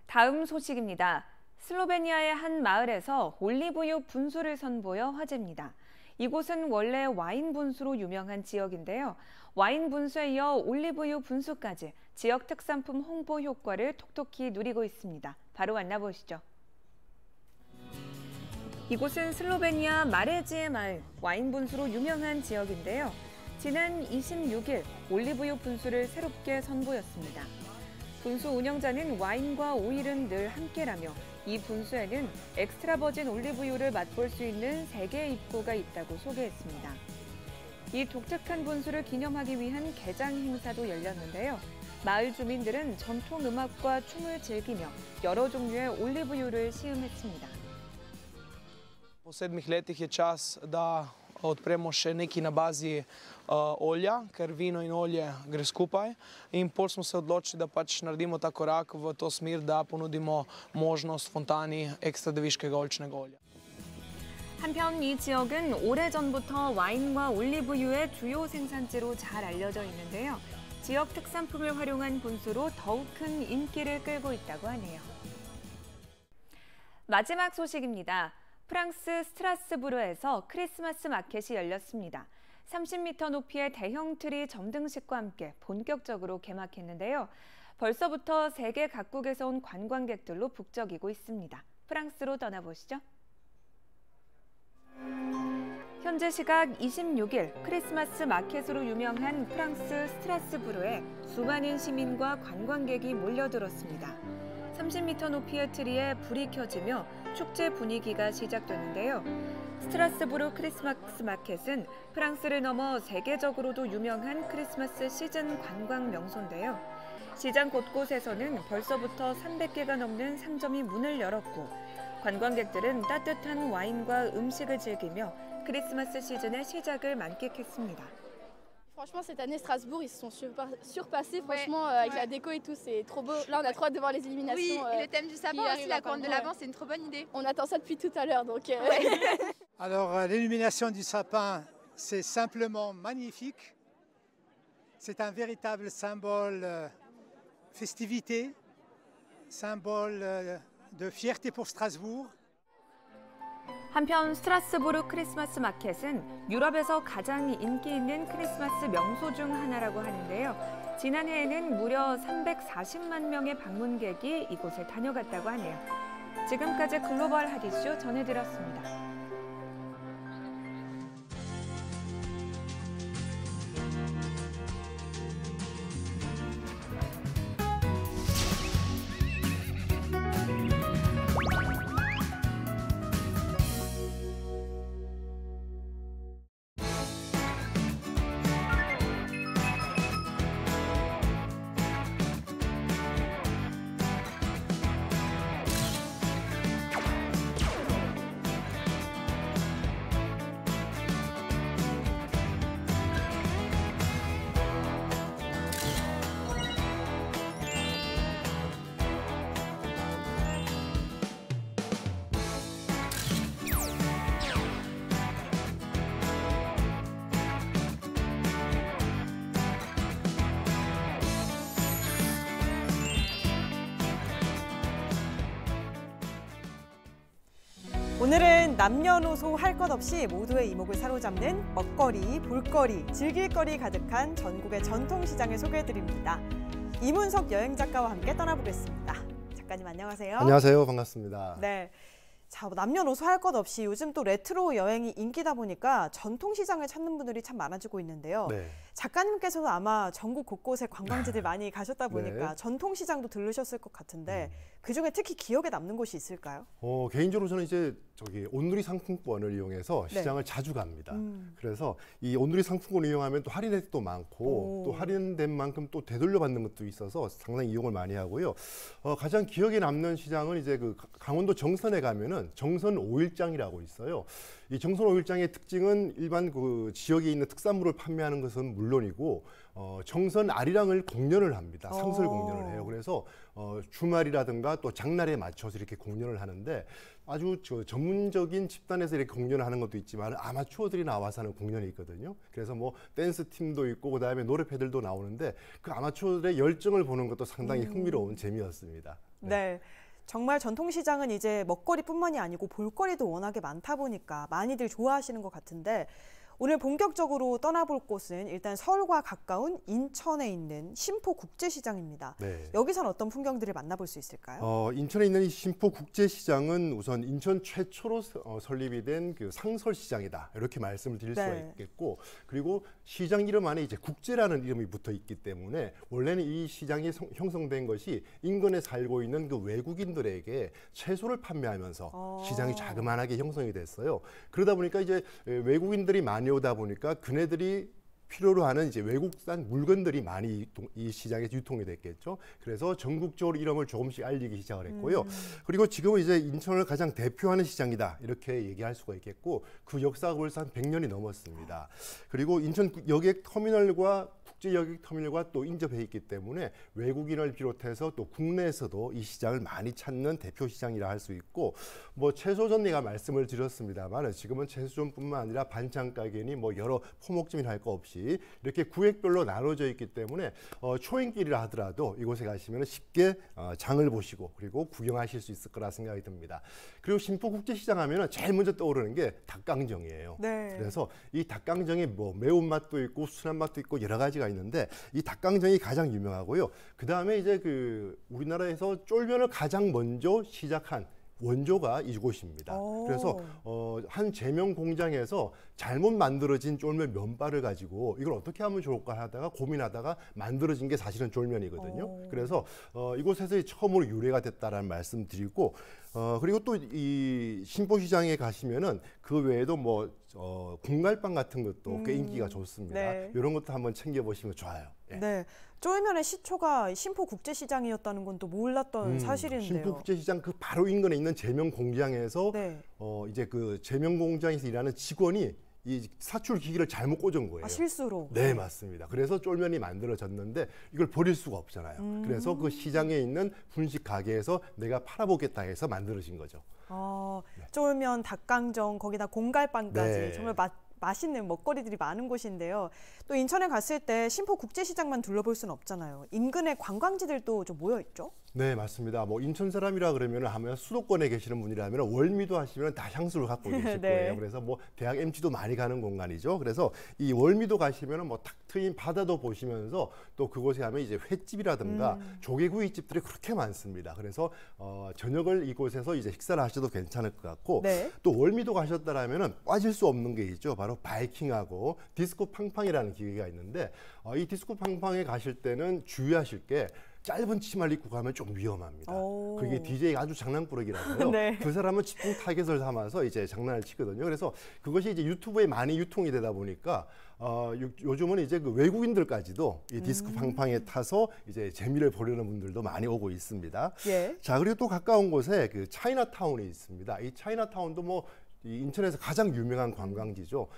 다음 소식입니다. 슬로베니아의 한 마을에서 올리브유 분수를 선보여 화제입니다. 이곳은 원래 와인 분수로 유명한 지역인데요. 와인 분수에 이어 올리브유 분수까지 지역 특산품 홍보 효과를 톡톡히 누리고 있습니다. 바로 만나보시죠. 이곳은 슬로베니아 마레지의 마을, 와인 분수로 유명한 지역인데요. 지난 26일 올리브유 분수를 새롭게 선보였습니다. 분수 운영자는 와인과 오일은 늘 함께라며 이 분수에는 엑스트라 버진 올리브유를 맛볼 수 있는 3개의 입구가 있다고 소개했습니다. 이 독특한 분수를 기념하기 위한 개장 행사도 열렸는데요. 마을 주민들은 전통 음악과 춤을 즐기며 여러 종류의 올리브유를 시음했습니다. Po 7 letih je čas da odpremo še neki na bazi olja, ker vino in olje gre skupaj. In pol smo se odločili, da pač naredimo ta korak v to smer, da ponudimo možnost fontani ekstra deviškega oljčnega olja. 한편 이 지역은 오래전부터 와인과 올리브유의 주요 생산지로 잘 알려져 있는데요. 지역 특산품을 활용한 분수로 더욱 큰 인기를 끌고 있다고 하네요. 마지막 소식입니다. 프랑스 스트라스부르에서 크리스마스 마켓이 열렸습니다. 30m 높이의 대형 트리 점등식과 함께 본격적으로 개막했는데요. 벌써부터 세계 각국에서 온 관광객들로 북적이고 있습니다. 프랑스로 떠나보시죠. 현재 시각 26일 크리스마스 마켓으로 유명한 프랑스 스트라스부르에 수많은 시민과 관광객이 몰려들었습니다. 30m 높이의 트리에 불이 켜지며 축제 분위기가 시작됐는데요. 스트라스부르 크리스마스 마켓은 프랑스를 넘어 세계적으로도 유명한 크리스마스 시즌 관광 명소인데요. 시장 곳곳에서는 벌써부터 300개가 넘는 상점이 문을 열었고 관광객들은 따뜻한 와인과 음식을 즐기며 크리스마스 시즌의 시작을 만끽했습니다. Franchement, cette année, Strasbourg, ils se sont surpassés. Franchement, avec la déco et tout, c'est trop beau. Là, on a trop hâte de voir les illuminations. Oui, et le thème du sapin aussi, la couronne de l'Avent, c'est une trop bonne idée. On attend ça depuis tout à l'heure, donc... Alors, l'illumination du sapin, c'est simplement magnifique. C'est un véritable symbole festivité, symbole de fierté pour Strasbourg. 한편 스트라스부르 크리스마스 마켓은 유럽에서 가장 인기 있는 크리스마스 명소 중 하나라고 하는데요. 지난해에는 무려 340만 명의 방문객이 이곳에 다녀갔다고 하네요. 지금까지 글로벌 핫 이슈 전해드렸습니다. 오늘은 남녀노소 할 것 없이 모두의 이목을 사로잡는 먹거리, 볼거리, 즐길거리 가득한 전국의 전통시장을 소개해드립니다. 이문석 여행작가와 함께 떠나보겠습니다. 작가님 안녕하세요. 안녕하세요. 반갑습니다. 네. 자, 남녀노소 할 것 없이 요즘 또 레트로 여행이 인기다 보니까 전통시장을 찾는 분들이 참 많아지고 있는데요. 네. 작가님께서도 아마 전국 곳곳에 관광지들 많이 가셨다 보니까 네. 전통시장도 들르셨을 것 같은데 그중에 특히 기억에 남는 곳이 있을까요? 개인적으로 저는 이제 온누리 상품권을 이용해서 시장을 자주 갑니다. 그래서 이 온누리 상품권을 이용하면 또 할인 혜택도 많고 또 할인된 만큼 또 되돌려받는 것도 있어서 상당히 이용을 많이 하고요. 가장 기억에 남는 시장은 이제 그 강원도 정선에 가면은 정선 오일장이라고 있어요. 이 정선 오일장의 특징은 일반 그 지역에 있는 특산물을 판매하는 것은 물론이고 정선 아리랑을 공연을 합니다. 상설 공연을 해요. 그래서 주말이라든가 또 장날에 맞춰서 이렇게 공연을 하는데 아주 전문적인 집단에서 이렇게 공연을 하는 것도 있지만 아마추어들이 나와서 하는 공연이 있거든요. 그래서 뭐 댄스 팀도 있고 그다음에 노래패들도 나오는데 그 아마추어들의 열정을 보는 것도 상당히 흥미로운 재미였습니다. 네. 정말 전통시장은 이제 먹거리뿐만이 아니고 볼거리도 워낙에 많다 보니까 많이들 좋아하시는 것 같은데 오늘 본격적으로 떠나볼 곳은 일단 서울과 가까운 인천에 있는 신포국제시장입니다. 네. 여기선 어떤 풍경들을 만나볼 수 있을까요? 인천에 있는 이 신포국제시장은 우선 인천 최초로 설립이 된 그 상설시장이다. 이렇게 말씀을 드릴 수가 있겠고 그리고 시장 이름 안에 이제 국제라는 이름이 붙어 있기 때문에 원래는 이 시장이 형성된 것이 인근에 살고 있는 그 외국인들에게 채소를 판매하면서 시장이 자그마하게 형성이 됐어요. 그러다 보니까 이제 외국인들이 많이 오다 보니까 그네들이 필요로 하는 이제 외국산 물건들이 많이 이 시장에 유통이 됐겠죠. 그래서 전국적으로 이름을 조금씩 알리기 시작을 했고요. 그리고 지금은 이제 인천을 가장 대표하는 시장이다 이렇게 얘기할 수가 있겠고 그 역사가 벌써 한 100년이 넘었습니다. 그리고 인천 여객터미널과 국제여객터미널과 또 인접해 있기 때문에 외국인을 비롯해서 또 국내에서도 이 시장을 많이 찾는 대표 시장이라 할 수 있고 뭐 채소전 내가 말씀을 드렸습니다만 지금은 채소전뿐만 아니라 반찬 가게니 뭐 여러 포목점이나 할 거 없이 이렇게 구획별로 나눠져 있기 때문에 초행길이라 하더라도 이곳에 가시면 쉽게 장을 보시고 그리고 구경하실 수 있을 거라 생각이 듭니다. 그리고 신포국제시장 하면 제일 먼저 떠오르는 게 닭강정이에요. 네. 그래서 이 닭강정이 뭐 매운맛도 있고 순한 맛도 있고 여러 가지가 있는데 이 닭강정이 가장 유명하고요. 그다음에 이제 그 우리나라에서 쫄면을 가장 먼저 시작한 원조가 이곳입니다. 그래서 한 제명 공장에서 잘못 만들어진 쫄면 면발을 가지고 이걸 어떻게 하면 좋을까 하다가 고민하다가 만들어진 게 사실은 쫄면이거든요. 그래서 이곳에서 처음으로 유래가 됐다라는 말씀 드리고 그리고 또 이 신포시장에 가시면은 그 외에도 뭐 공갈빵 같은 것도 꽤 인기가 좋습니다. 네. 이런 것도 한번 챙겨보시면 좋아요. 예. 네. 쫄면의 시초가 신포국제시장이었다는 건 또 몰랐던 사실인데요. 신포국제시장 그 바로 인근에 있는 제명 공장에서 이제 그 제명 공장에서 일하는 직원이 이 사출 기기를 잘못 꽂은 거예요. 실수로? 네, 맞습니다. 그래서 쫄면이 만들어졌는데 이걸 버릴 수가 없잖아요. 그래서 그 시장에 있는 분식 가게에서 내가 팔아보겠다 해서 만들어진 거죠. 쫄면, 닭강정, 거기다 공갈빵까지 네. 정말 맛있는 먹거리들이 많은 곳인데요. 또 인천에 갔을 때 신포국제시장만 둘러볼 수는 없잖아요. 인근의 관광지들도 좀 모여 있죠? 네, 맞습니다. 뭐 인천 사람이라 그러면 하면 수도권에 계시는 분이라면 월미도 하시면 다 향수를 갖고 계실 거예요. 그래서 뭐 대학 MT도 많이 가는 공간이죠. 그래서 이 월미도 가시면 뭐 탁 트인 바다도 보시면서 또 그곳에 가면 이제 횟집이라든가 조개구이집들이 그렇게 많습니다. 그래서 저녁을 이곳에서 이제 식사를 하셔도 괜찮을 것 같고 또 월미도 가셨다라면은 빠질 수 없는 게 있죠. 바로 바이킹하고 디스코 팡팡이라는 기계가 있는데 이 디스코 팡팡에 가실 때는 주의하실 게 짧은 치마를 입고 가면 좀 위험합니다. 그게 DJ가 아주 장난꾸러기라서요. 그 사람은 집중 타겟을 삼아서 이제 장난을 치거든요. 그래서 그것이 이제 유튜브에 많이 유통이 되다 보니까 요즘은 이제 그 외국인들까지도 이 디스코 팡팡에 타서 이제 재미를 보려는 분들도 많이 오고 있습니다. 자, 그리고 또 가까운 곳에 그 차이나타운이 있습니다. 이 차이나타운도 뭐 이 인천에서 가장 유명한 관광지죠.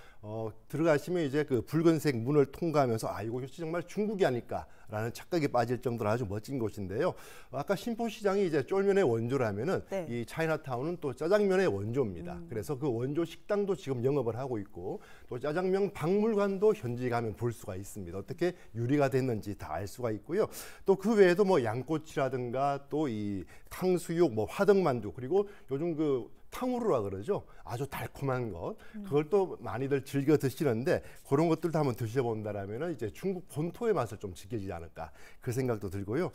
들어가시면 이제 그 붉은색 문을 통과하면서 이곳이 정말 중국이 아닐까라는 착각에 빠질 정도로 아주 멋진 곳인데요. 아까 신포시장이 이제 쫄면의 원조라면은 이 차이나타운은 또 짜장면의 원조입니다. 그래서 그 원조 식당도 지금 영업을 하고 있고 또 짜장면 박물관도 현지에 가면 볼 수가 있습니다. 어떻게 유리가 됐는지 다 알 수가 있고요. 또 그 외에도 뭐 양꼬치라든가 또 이 탕수육, 뭐 화덕만두 그리고 요즘 그 탕후루라 그러죠. 아주 달콤한 것. 그걸 또 많이들 즐겨 드시는데 그런 것들도 한번 드셔본다라면 이제 중국 본토의 맛을 좀 지켜지지 않을까 그 생각도 들고요.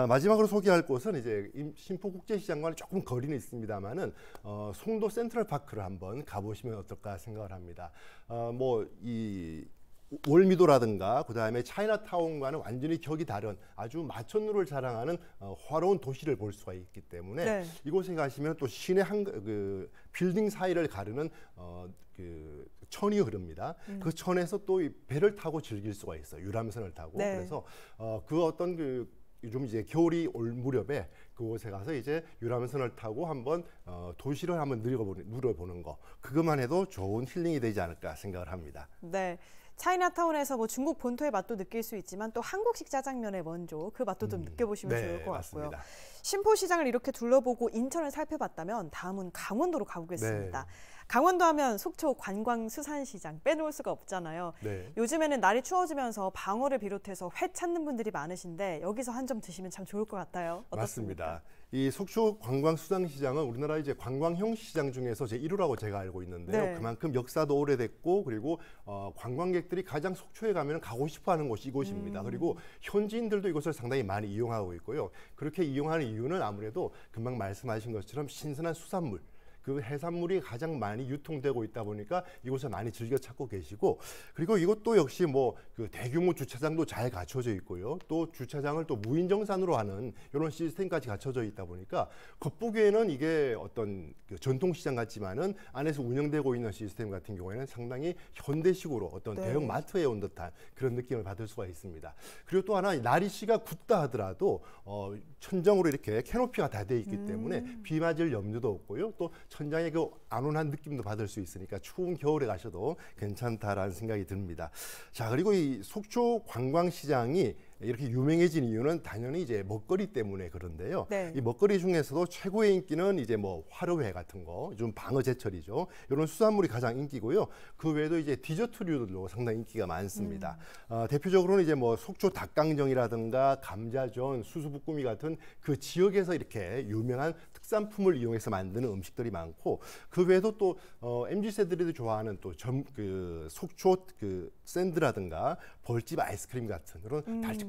마지막으로 소개할 곳은 이제 신포국제시장과는 조금 거리는 있습니다만은 송도 센트럴파크를 한번 가보시면 어떨까 생각을 합니다. 이 월미도라든가 그다음에 차이나타운과는 완전히 격이 다른 아주 마천루를 자랑하는 화려한 도시를 볼 수가 있기 때문에 네. 이곳에 가시면 또 시내 빌딩 사이를 가르는 천이 흐릅니다. 그 천에서 또 이 배를 타고 즐길 수가 있어요. 유람선을 타고. 네. 그래서 그 어떤 요즘 이제 겨울이 올 무렵에 그곳에 가서 이제 유람선을 타고 한번 도시를 한번 누려보는 거 그것만 해도 좋은 힐링이 되지 않을까 생각을 합니다. 네. 차이나타운에서 뭐 중국 본토의 맛도 느낄 수 있지만 또 한국식 짜장면의 원조 그 맛도 좀 느껴보시면 네, 좋을 것 맞습니다. 같고요. 신포시장을 이렇게 둘러보고 인천을 살펴봤다면 다음은 강원도로 가보겠습니다. 네. 강원도 하면 속초 관광수산시장 빼놓을 수가 없잖아요. 네. 요즘에는 날이 추워지면서 방어를 비롯해서 회 찾는 분들이 많으신데 여기서 한 점 드시면 참 좋을 것 같아요. 어떻습니까? 맞습니다. 이 속초 관광수산시장은 우리나라 이제 관광형 시장 중에서 제 1호라고 제가 알고 있는데요. 네. 그만큼 역사도 오래됐고 그리고 관광객들이 가장 속초에 가면 가고 싶어하는 곳이 이곳입니다. 그리고 현지인들도 이곳을 상당히 많이 이용하고 있고요. 그렇게 이용하는 이유는 아무래도 금방 말씀하신 것처럼 신선한 수산물. 그 해산물이 가장 많이 유통되고 있다 보니까 이곳에 많이 즐겨 찾고 계시고 그리고 이것도 역시 그 대규모 주차장도 잘 갖춰져 있고요. 또 주차장을 또 무인정산으로 하는 이런 시스템까지 갖춰져 있다 보니까 겉보기에는 이게 어떤 전통시장 같지만은 안에서 운영되고 있는 시스템 같은 경우에는 상당히 현대식으로 어떤 네. 대형 마트에 온 듯한 그런 느낌을 받을 수가 있습니다. 그리고 또 하나 날씨가 굳다 하더라도 천정으로 이렇게 캐노피가 다 돼 있기 때문에 비 맞을 염려도 없고요. 또 천장의 그 안온한 느낌도 받을 수 있으니까 추운 겨울에 가셔도 괜찮다라는 생각이 듭니다. 자, 그리고 이 속초 관광시장이 이렇게 유명해진 이유는 당연히 이제 먹거리 때문에 그런데요. 네. 이 먹거리 중에서도 최고의 인기는 이제 뭐 화로회 같은 거, 요즘 방어 제철이죠. 이런 수산물이 가장 인기고요. 그 외에도 이제 디저트류들도 상당히 인기가 많습니다. 대표적으로는 이제 뭐 속초 닭강정이라든가 감자전, 수수부꾸미 같은 그 지역에서 이렇게 유명한 특산품을 이용해서 만드는 음식들이 많고 그 외에도 또 MZ 세대들이 좋아하는 또 속초 샌드라든가 벌집 아이스크림 같은 그런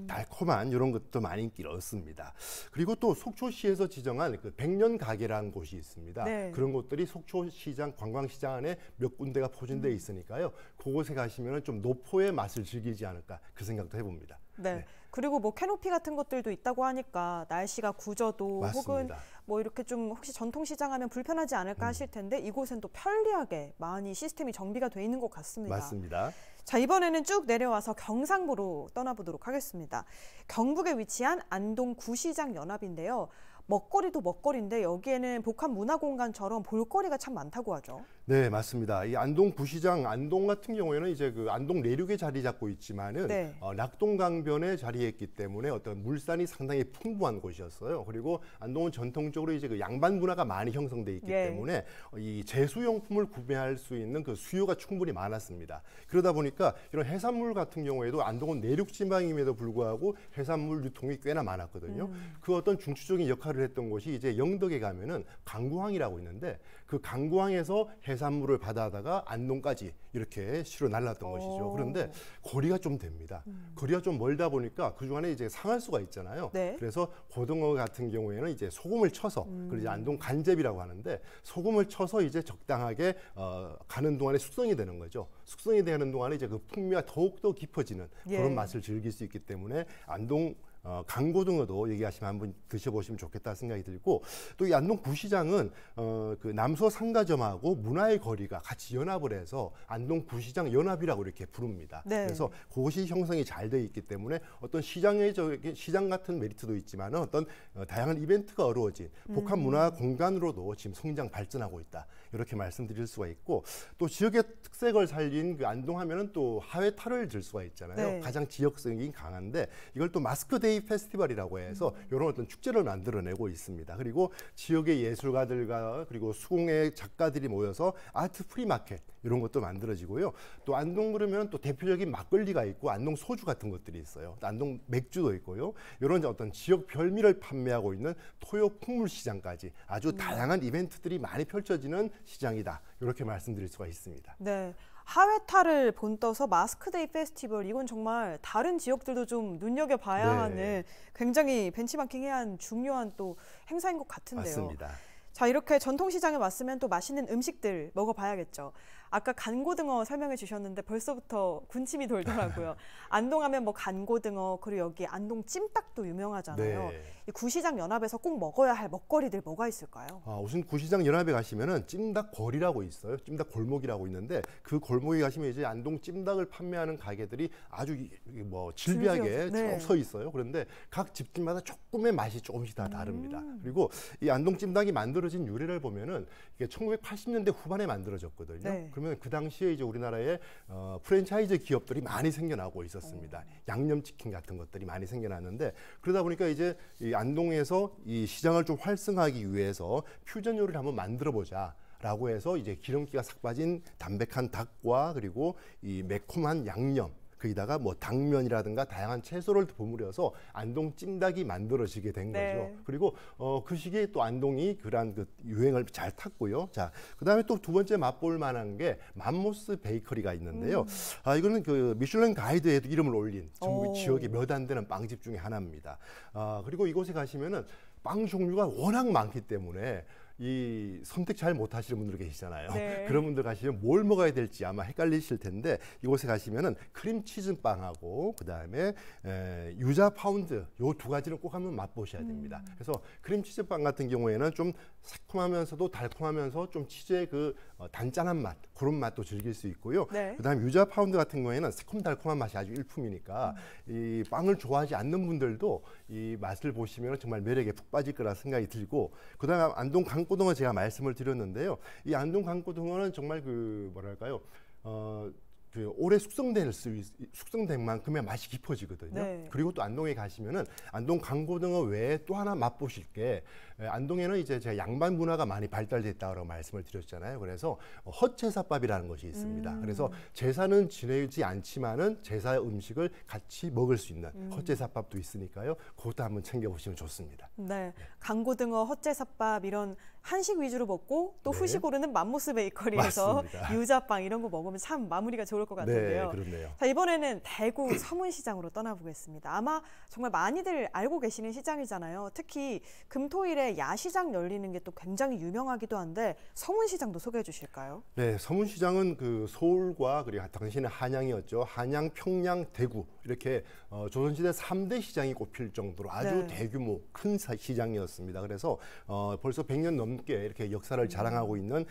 달콤한 이런 것도 많이 인기를 얻습니다. 그리고 또 속초시에서 지정한 그 100년 가게라는 곳이 있습니다. 네. 그런 곳들이 속초시장 관광시장 안에 몇 군데가 포진되어 있으니까요. 그곳에 가시면 좀 노포의 맛을 즐기지 않을까 그 생각도 해봅니다. 네. 네. 그리고 뭐 캐노피 같은 것들도 있다고 하니까 날씨가 굳어도 맞습니다. 혹은 뭐 이렇게 좀 혹시 전통시장 하면 불편하지 않을까 하실 텐데 이곳은 또 편리하게 많이 시스템이 정비가 돼 있는 것 같습니다. 맞습니다. 자, 이번에는 쭉 내려와서 경상부로 떠나보도록 하겠습니다. 경북에 위치한 안동 구시장 연합인데요. 먹거리도 먹거리인데 여기에는 복합문화공간처럼 볼거리가 참 많다고 하죠. 네, 맞습니다. 이 안동 구시장, 안동 같은 경우에는 이제 그 안동 내륙에 자리 잡고 있지만은 네. 낙동강변에 자리했기 때문에 어떤 물산이 상당히 풍부한 곳이었어요. 그리고 안동은 전통적으로 이제 그 양반 문화가 많이 형성돼 있기 예. 때문에 이 제수용품을 구매할 수 있는 그 수요가 충분히 많았습니다. 그러다 보니까 이런 해산물 같은 경우에도 안동은 내륙 지방임에도 불구하고 해산물 유통이 꽤나 많았거든요. 그 어떤 중추적인 역할을 했던 곳이 이제 영덕에 가면은 강구항이라고 있는데 그 강구항에서 해산물을 받아다가 안동까지 이렇게 실어 날랐던 것이죠. 그런데 거리가 좀 됩니다. 거리가 좀 멀다 보니까 그 중간에 이제 상할 수가 있잖아요. 네. 그래서 고등어 같은 경우에는 이제 소금을 쳐서 그걸 이제 안동 간제비라고 하는데 소금을 쳐서 이제 적당하게 가는 동안에 숙성이 되는 거죠. 숙성이 되는 동안에 이제 그 풍미가 더욱더 깊어지는 그런 맛을 즐길 수 있기 때문에 안동 강고등어도 얘기하시면 한번 드셔보시면 좋겠다 생각이 들고 또 이 안동 구시장은 그 남서 상가점하고 문화의 거리가 같이 연합을 해서 안동 구시장 연합이라고 이렇게 부릅니다. 네. 그래서 그것이 형성이 잘 되어 있기 때문에 어떤 시장 같은 메리트도 있지만은 어떤 다양한 이벤트가 어우러진 복합 문화 공간으로도 지금 성장 발전하고 있다. 이렇게 말씀드릴 수가 있고 또 지역의 특색을 살린 그 안동 하면은 또 하회탈을 들 수가 있잖아요. 네. 가장 지역성이 강한데 이걸 또 마스크 데이 데이 페스티벌이라고 해서 이런 어떤 축제를 만들어내고 있습니다. 그리고 지역의 예술가들과 그리고 수공예 작가들이 모여서 아트 프리마켓 이런 것도 만들어지고요. 또 안동 그러면 또 대표적인 막걸리가 있고 안동 소주 같은 것들이 있어요. 또 안동 맥주도 있고요. 이런 어떤 지역 별미를 판매하고 있는 토요 풍물 시장까지 아주 다양한 이벤트들이 많이 펼쳐지는 시장이다. 이렇게 말씀드릴 수가 있습니다. 네. 하회탈을 본떠서 마스크데이 페스티벌, 이건 정말 다른 지역들도 좀 눈여겨봐야 하는 굉장히 벤치마킹해야 하는 중요한 또 행사인 것 같은데요. 맞습니다. 자, 이렇게 전통시장에 왔으면 또 맛있는 음식들 먹어봐야겠죠. 아까 간고등어 설명해 주셨는데 벌써부터 군침이 돌더라고요. 안동하면 뭐 간고등어, 그리고 여기 안동 찜닭도 유명하잖아요. 네. 이 구시장 연합에서 꼭 먹어야 할 먹거리들 뭐가 있을까요? 우선 구시장 연합에 가시면은 찜닭 거리라고 있어요. 찜닭 골목이라고 있는데 그 골목에 가시면 이제 안동 찜닭을 판매하는 가게들이 아주 뭐 질비하게 쭉 서 있어요. 그런데 각 집집마다 조금의 맛이 조금씩 다 다릅니다. 그리고 이 안동 찜닭이 만들어진 유래를 보면은 이게 1980년대 후반에 만들어졌거든요. 네. 그러면 그 당시에 이제 우리나라에 프랜차이즈 기업들이 많이 생겨나고 있었습니다. 양념치킨 같은 것들이 많이 생겨났는데 그러다 보니까 이제 이 안동에서 이 시장을 좀 활성화하기 위해서 퓨전 요리를 한번 만들어보자. 라고 해서 이제 기름기가 싹 빠진 담백한 닭과 그리고 이 매콤한 양념, 거기다가 뭐 당면이라든가 다양한 채소를 버무려서 안동 찜닭이 만들어지게 된 거죠. 그리고 그 시기에 또 안동이 그러한 그 유행을 잘 탔고요. 자, 그다음에 또 두 번째 맛볼 만한 게 맘모스 베이커리가 있는데요. 이거는 그 미슐랭 가이드에도 이름을 올린 전국 지역의 몇 안 되는 빵집 중에 하나입니다. 그리고 이곳에 가시면은 빵 종류가 워낙 많기 때문에 이 선택 잘 못하시는 분들 계시잖아요. 네. 그런 분들 가시면 뭘 먹어야 될지 아마 헷갈리실 텐데 이곳에 가시면은 크림치즈 빵하고 그다음에 유자 파운드 요 두 가지를 꼭 한번 맛보셔야 됩니다. 그래서 크림치즈 빵 같은 경우에는 좀 새콤하면서도 달콤하면서 좀 치즈의 그 단짠한 맛 그런 맛도 즐길 수 있고요. 네. 그다음에 유자 파운드 같은 경우에는 새콤달콤한 맛이 아주 일품이니까 이 빵을 좋아하지 않는 분들도 이 맛을 보시면 정말 매력에 푹 빠질 거라 생각이 들고 그다음에 안동 강고등어 제가 말씀을 드렸는데요. 이 안동 강고등어는 정말 그 뭐랄까요? 그 오래 숙성된 만큼의 맛이 깊어지거든요. 네. 그리고 또 안동에 가시면은 안동 강고등어 외에 또 하나 맛보실 게 안동에는 이제 제가 양반 문화가 많이 발달됐다고 말씀을 드렸잖아요. 그래서 헛제사밥이라는 것이 있습니다. 그래서 제사는 지내지 않지만은 제사 음식을 같이 먹을 수 있는 헛제사밥도 있으니까요. 그것도 한번 챙겨보시면 좋습니다. 네, 강고등어, 헛제사밥 이런 한식 위주로 먹고 또 후식으로는 맘모스 베이커리에서 유자빵 이런 거 먹으면 참 마무리가 좋을 것 같은데요. 네, 그렇네요. 자, 이번에는 대구 서문시장으로 떠나보겠습니다. 아마 정말 많이들 알고 계시는 시장이잖아요. 특히 금토일에 야시장 열리는 게 또 굉장히 유명하기도 한데 서문시장도 소개해 주실까요? 네, 서문시장은 그 서울과 그리고 당시에는 한양이었죠. 한양, 평양, 대구 이렇게 조선시대 3대 시장이 꼽힐 정도로 아주 대규모 큰 시장이었습니다. 그래서 벌써 100년 넘게 이렇게 역사를 자랑하고 있는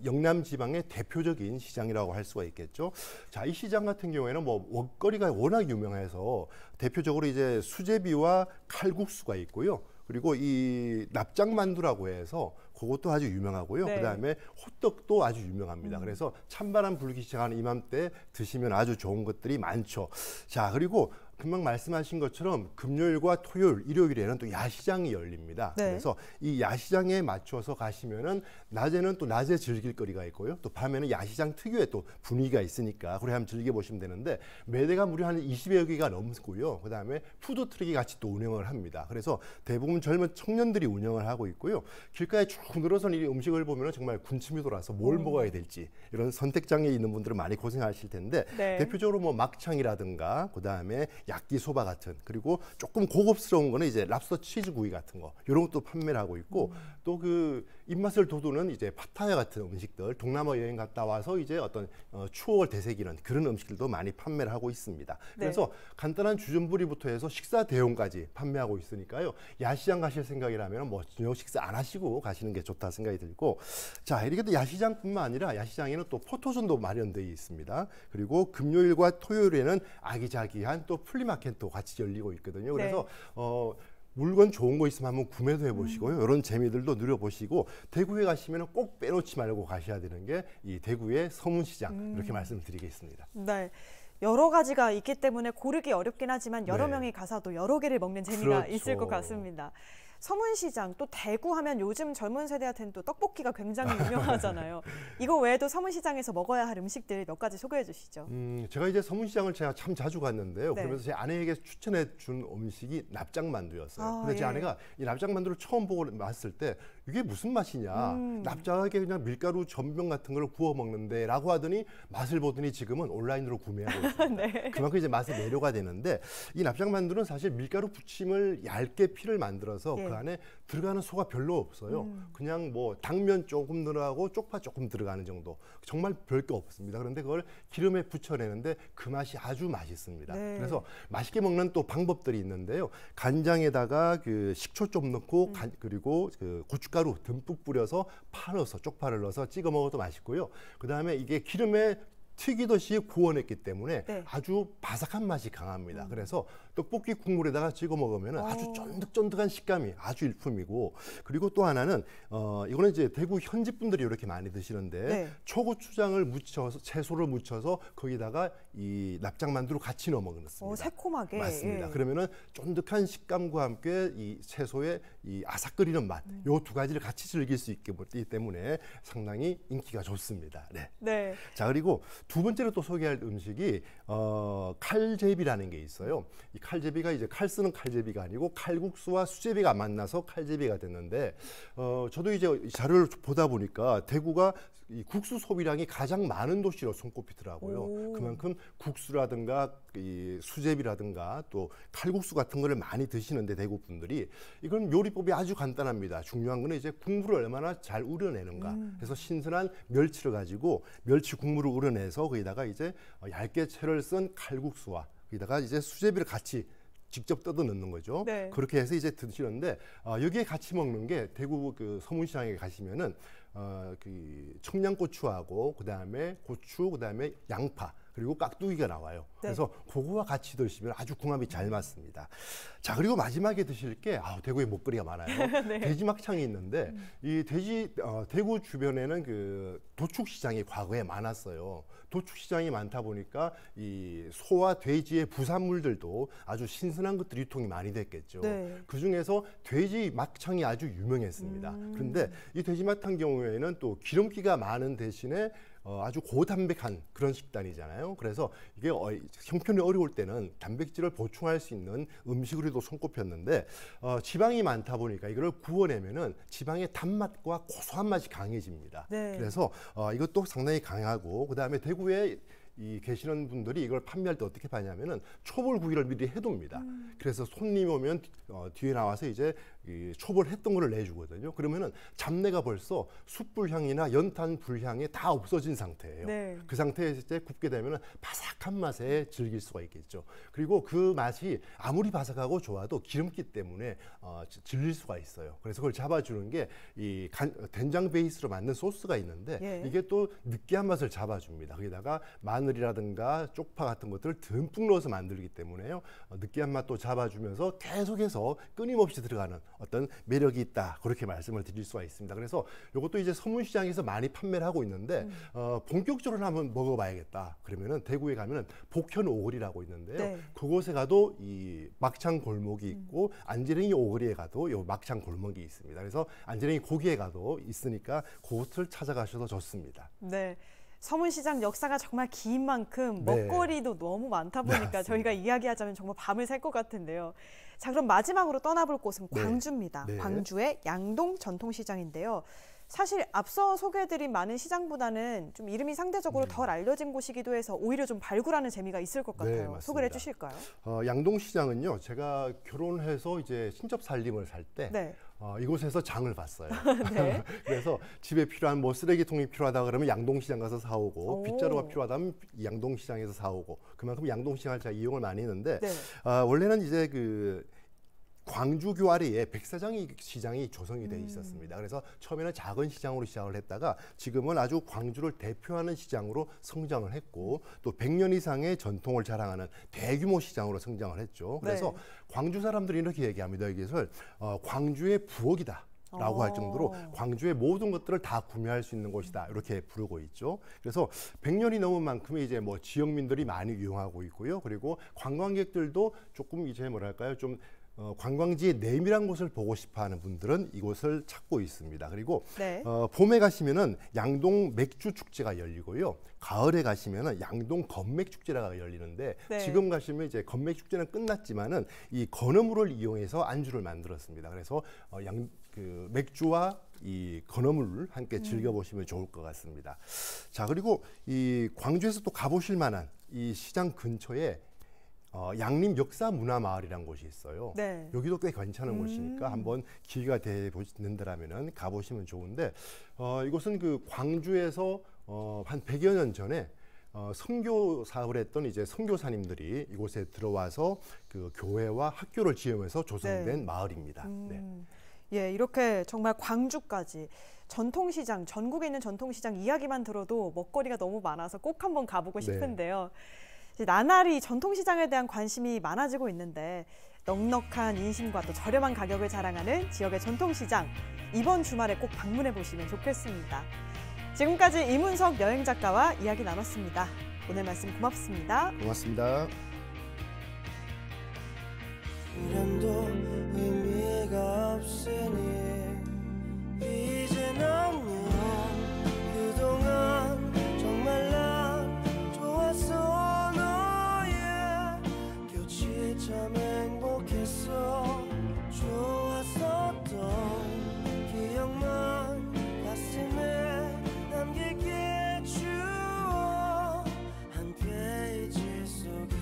영남 지방의 대표적인 시장이라고 할 수가 있겠죠. 자, 이 시장 같은 경우에는 뭐 먹거리가 워낙 유명해서 대표적으로 이제 수제비와 칼국수가 있고요. 그리고 이 납작만두라고 해서 그것도 아주 유명하고요. 그다음에 호떡도 아주 유명합니다. 그래서 찬바람 불기 시작하는 이맘때 드시면 아주 좋은 것들이 많죠. 자, 그리고 금방 말씀하신 것처럼 금요일과 토요일, 일요일에는 또 야시장이 열립니다. 그래서 이 야시장에 맞춰서 가시면은 낮에는 또 낮에 즐길 거리가 있고요. 또 밤에는 야시장 특유의 또 분위기가 있으니까 그래 한번 즐겨보시면 되는데 매대가 무려 한 20여 개가 넘고요. 그다음에 푸드트럭이 같이 또 운영을 합니다. 그래서 대부분 젊은 청년들이 운영을 하고 있고요. 길가에 쭉 늘어선 이 음식을 보면은 정말 군침이 돌아서 뭘 먹어야 될지 이런 선택장애 있는 분들은 많이 고생하실 텐데 대표적으로 뭐 막창이라든가 그다음에 야끼소바 같은 그리고 조금 고급스러운 거는 이제 랍스터 치즈구이 같은 거 이런 것도 판매를 하고 있고 또 그 입맛을 돋우는 이제 파타야 같은 음식들 동남아 여행 갔다 와서 이제 어떤 추억을 되새기는 그런 음식들도 많이 판매를 하고 있습니다. 그래서 간단한 주전부리부터 해서 식사 대용까지 판매하고 있으니까요. 야시장 가실 생각이라면 뭐 저녁 식사 안 하시고 가시는 게 좋다 생각이 들고 자 이렇게 또 야시장뿐만 아니라 야시장에는 또 포토존도 마련되어 있습니다. 그리고 금요일과 토요일에는 아기자기한 또 플리마켓도 같이 열리고 있거든요. 그래서 물건 좋은 거 있으면 한번 구매도 해보시고요. 이런 재미들도 누려보시고 대구에 가시면 꼭 빼놓지 말고 가셔야 되는 게 이 대구의 서문시장 이렇게 말씀을 드리겠습니다. 네. 여러 가지가 있기 때문에 고르기 어렵긴 하지만 여러 네. 명이 가서도 여러 개를 먹는 재미가 그렇죠. 있을 것 같습니다. 서문시장, 또 대구 하면 요즘 젊은 세대한테는 또 떡볶이가 굉장히 유명하잖아요. 이거 외에도 서문시장에서 먹어야 할 음식들 몇 가지 소개해 주시죠. 제가 이제 서문시장을 제가 참 자주 갔는데요. 네. 그러면서 제 아내에게 추천해 준 음식이 납작만두였어요. 아, 근데 제 예. 아내가 이 납작만두를 처음 보고 봤을 때 이게 무슨 맛이냐. 납작하게 그냥 밀가루 전병 같은 걸 구워 먹는데 라고 하더니 맛을 보더니 지금은 온라인으로 구매하고 있습니다. 네. 그만큼 이제 맛에 매료가 되는데 이 납작만두는 사실 밀가루 부침을 얇게 피를 만들어서 예. 그 안에 들어가는 소가 별로 없어요. 그냥 뭐 당면 조금 들어가고 쪽파 조금 들어가는 정도. 정말 별게 없습니다. 그런데 그걸 기름에 부쳐내는데 그 맛이 아주 맛있습니다. 네. 그래서 맛있게 먹는 또 방법들이 있는데요. 간장에다가 그 식초 좀 넣고 그리고 그 고춧가루 듬뿍 뿌려서 파 넣어서 쪽파를 넣어서 찍어 먹어도 맛있고요. 그다음에 이게 기름에 튀기듯이 구워냈기 때문에 네. 아주 바삭한 맛이 강합니다. 그래서 떡볶이 국물에다가 찍어 먹으면 아주 쫀득쫀득한 식감이 아주 일품이고, 그리고 또 하나는 이거는 이제 대구 현지 분들이 이렇게 많이 드시는데 네. 초고추장을 묻혀서 채소를 묻혀서 거기다가 이 납작만두를 같이 넣어 먹습니다. 새콤하게. 맞습니다. 예. 그러면은 쫀득한 식감과 함께 이 채소의 이 아삭거리는 맛, 요 두 가지를 같이 즐길 수 있기 때문에 상당히 인기가 좋습니다. 네. 네. 자, 그리고 두 번째로 또 소개할 음식이 칼제비라는 게 있어요. 이 칼제비가 이제 칼 쓰는 칼제비가 아니고 칼국수와 수제비가 만나서 칼제비가 됐는데 저도 이제 자료를 보다 보니까 대구가 이 국수 소비량이 가장 많은 도시로 손꼽히더라고요. 그만큼 국수라든가 이 수제비라든가 또 칼국수 같은 거를 많이 드시는데 대구 분들이 이건 요리법이 아주 간단합니다. 중요한 거는 이제 국물을 얼마나 잘 우려내는가. 그래서 신선한 멸치를 가지고 멸치 국물을 우려내서 거기다가 이제 얇게 채를 쓴 칼국수와 거기다가 이제 수제비를 같이 직접 뜯어 넣는 거죠. 네. 그렇게 해서 이제 드시는데 여기에 같이 먹는 게 대구 그 서문시장에 가시면은 그 청양고추하고 그다음에 고추, 그다음에 양파, 그리고 깍두기가 나와요. 네. 그래서 그거와 같이 드시면 아주 궁합이 잘 맞습니다. 자, 그리고 마지막에 드실 게 대구에 먹거리가 많아요. 네. 돼지 막창이 있는데 이 대구 주변에는 그 도축 시장이 과거에 많았어요. 도축 시장이 많다 보니까 이 소와 돼지의 부산물들도 아주 신선한 것들이 유통이 많이 됐겠죠. 네. 그 중에서 돼지 막창이 아주 유명했습니다. 그런데 이 돼지 막창 경우에는 또 기름기가 많은 대신에 아주 고단백한 그런 식단이잖아요. 그래서 이게 형편이 어려울 때는 단백질을 보충할 수 있는 음식으로도 손꼽혔는데 지방이 많다 보니까 이걸 구워내면은 지방의 단맛과 고소한 맛이 강해집니다. 네. 그래서 이것도 상당히 강하고, 그다음에 대구에 계시는 분들이 이걸 판매할 때 어떻게 하냐면은 초벌구이를 미리 해둡니다. 그래서 손님이 오면 뒤에 나와서 이제 이 초벌했던 거를 내주거든요. 그러면은 잡내가 벌써 숯불 향이나 연탄 불 향이 다 없어진 상태예요. 네. 그 상태에서 이제 굽게 되면은 바삭한 맛에 즐길 수가 있겠죠. 그리고 그 맛이 아무리 바삭하고 좋아도 기름기 때문에 질릴 수가 있어요. 그래서 그걸 잡아주는 게 이 된장 베이스로 만든 소스가 있는데 예. 이게 또 느끼한 맛을 잡아줍니다. 거기다가 마늘이라든가 쪽파 같은 것들을 듬뿍 넣어서 만들기 때문에요. 느끼한 맛도 잡아주면서 계속해서 끊임없이 들어가는 어떤 매력이 있다. 그렇게 말씀을 드릴 수가 있습니다. 그래서 이것도 이제 서문시장에서 많이 판매를 하고 있는데 본격적으로 한번 먹어봐야겠다. 그러면은 대구에 가면은 복현 오거리라고 있는데요. 네. 그곳에 가도 이 막창 골목이 있고 안지렁이 오거리에 가도 이 막창 골목이 있습니다. 그래서 안지렁이 고기에 가도 있으니까 그곳을 찾아가셔도 좋습니다. 네. 서문시장 역사가 정말 긴 만큼 네. 먹거리도 너무 많다 보니까 맞습니다. 저희가 이야기하자면 정말 밤을 샐 것 같은데요. 자, 그럼 마지막으로 떠나볼 곳은 네. 광주입니다. 네. 광주의 양동 전통시장인데요. 사실 앞서 소개해드린 많은 시장보다는 좀 이름이 상대적으로 덜 알려진 곳이기도 해서 오히려 좀 발굴하는 재미가 있을 것 같아요. 맞습니다. 소개를 해주실까요? 양동시장은요, 제가 결혼해서 이제 신접 살림을 살 때 네. 이곳에서 장을 봤어요. 네. 그래서 집에 필요한 뭐 쓰레기통이 필요하다 그러면 양동시장 가서 사오고, 빗자루가 필요하다면 양동시장에서 사오고, 그만큼 양동시장을 제가 이용을 많이 했는데 네. 원래는 이제 그 광주교 아래에 백사장이 시장이 조성이 돼 있었습니다. 그래서 처음에는 작은 시장으로 시작을 했다가 지금은 아주 광주를 대표하는 시장으로 성장을 했고, 또 100년 이상의 전통을 자랑하는 대규모 시장으로 성장을 했죠. 그래서 네. 광주 사람들이 이렇게 얘기합니다. 이것을 광주의 부엌이다. 라고 할 정도로 광주의 모든 것들을 다 구매할 수 있는 곳이다 이렇게 부르고 있죠. 그래서 100년이 넘은 만큼의 이제 뭐 지역민들이 많이 이용하고 있고요. 그리고 관광객들도 조금 이제 뭐랄까요 좀 관광지의 내밀한 곳을 보고 싶어하는 분들은 이곳을 찾고 있습니다. 그리고 네. 봄에 가시면은 양동 맥주 축제가 열리고요. 가을에 가시면은 양동 건맥 축제가 열리는데 네. 지금 가시면 이제 건맥 축제는 끝났지만은 이 건어물을 이용해서 안주를 만들었습니다. 그래서 그 맥주와 이 건어물을 함께 즐겨보시면 좋을 것 같습니다. 자, 그리고 이 광주에서 또 가보실 만한 이 시장 근처에 양림 역사문화마을이라는 곳이 있어요. 네. 여기도 꽤 괜찮은 곳이니까 한번 기회가 되는다라면 가보시면 좋은데 이곳은 그 광주에서 한 100여 년 전에 선교 사업을 했던 이제 선교사님들이 이곳에 들어와서 그 교회와 학교를 지으면서 조성된 마을입니다. 네. 예, 이렇게 정말 광주까지 전통시장, 전국에 있는 전통시장 이야기만 들어도 먹거리가 너무 많아서 꼭 한번 가보고 싶은데요. 나날이 전통시장에 대한 관심이 많아지고 있는데 넉넉한 인심과 또 저렴한 가격을 자랑하는 지역의 전통시장, 이번 주말에 꼭 방문해 보시면 좋겠습니다. 지금까지 이문석 여행작가와 이야기 나눴습니다. 오늘 말씀 고맙습니다. 고맙습니다. 미련도 의미가 없으니 이제 안녕. 그동안 정말 난 좋았어. 너의 곁이 참 행복했어. 좋았었던 기억만 가슴에 남길게 주어 한 페이지 속에.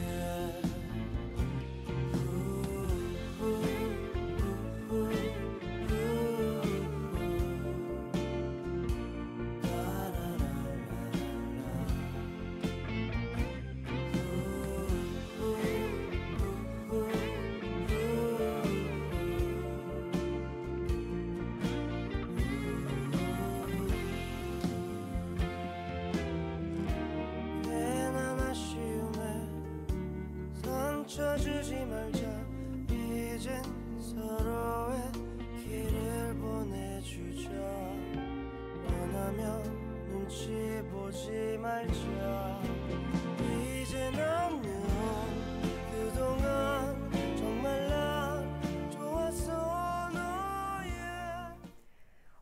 주지 말자. 이젠 서로의 길을 보내주자. 원하면 눈치 보지 말자. 이젠 안녕. 그동안 정말 난 좋았어. 너의.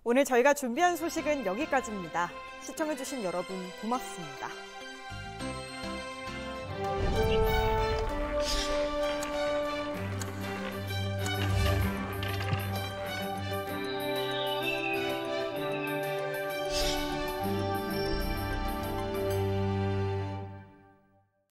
오늘 저희가 준비한 소식은 여기까지입니다. 시청해주신 여러분 고맙습니다.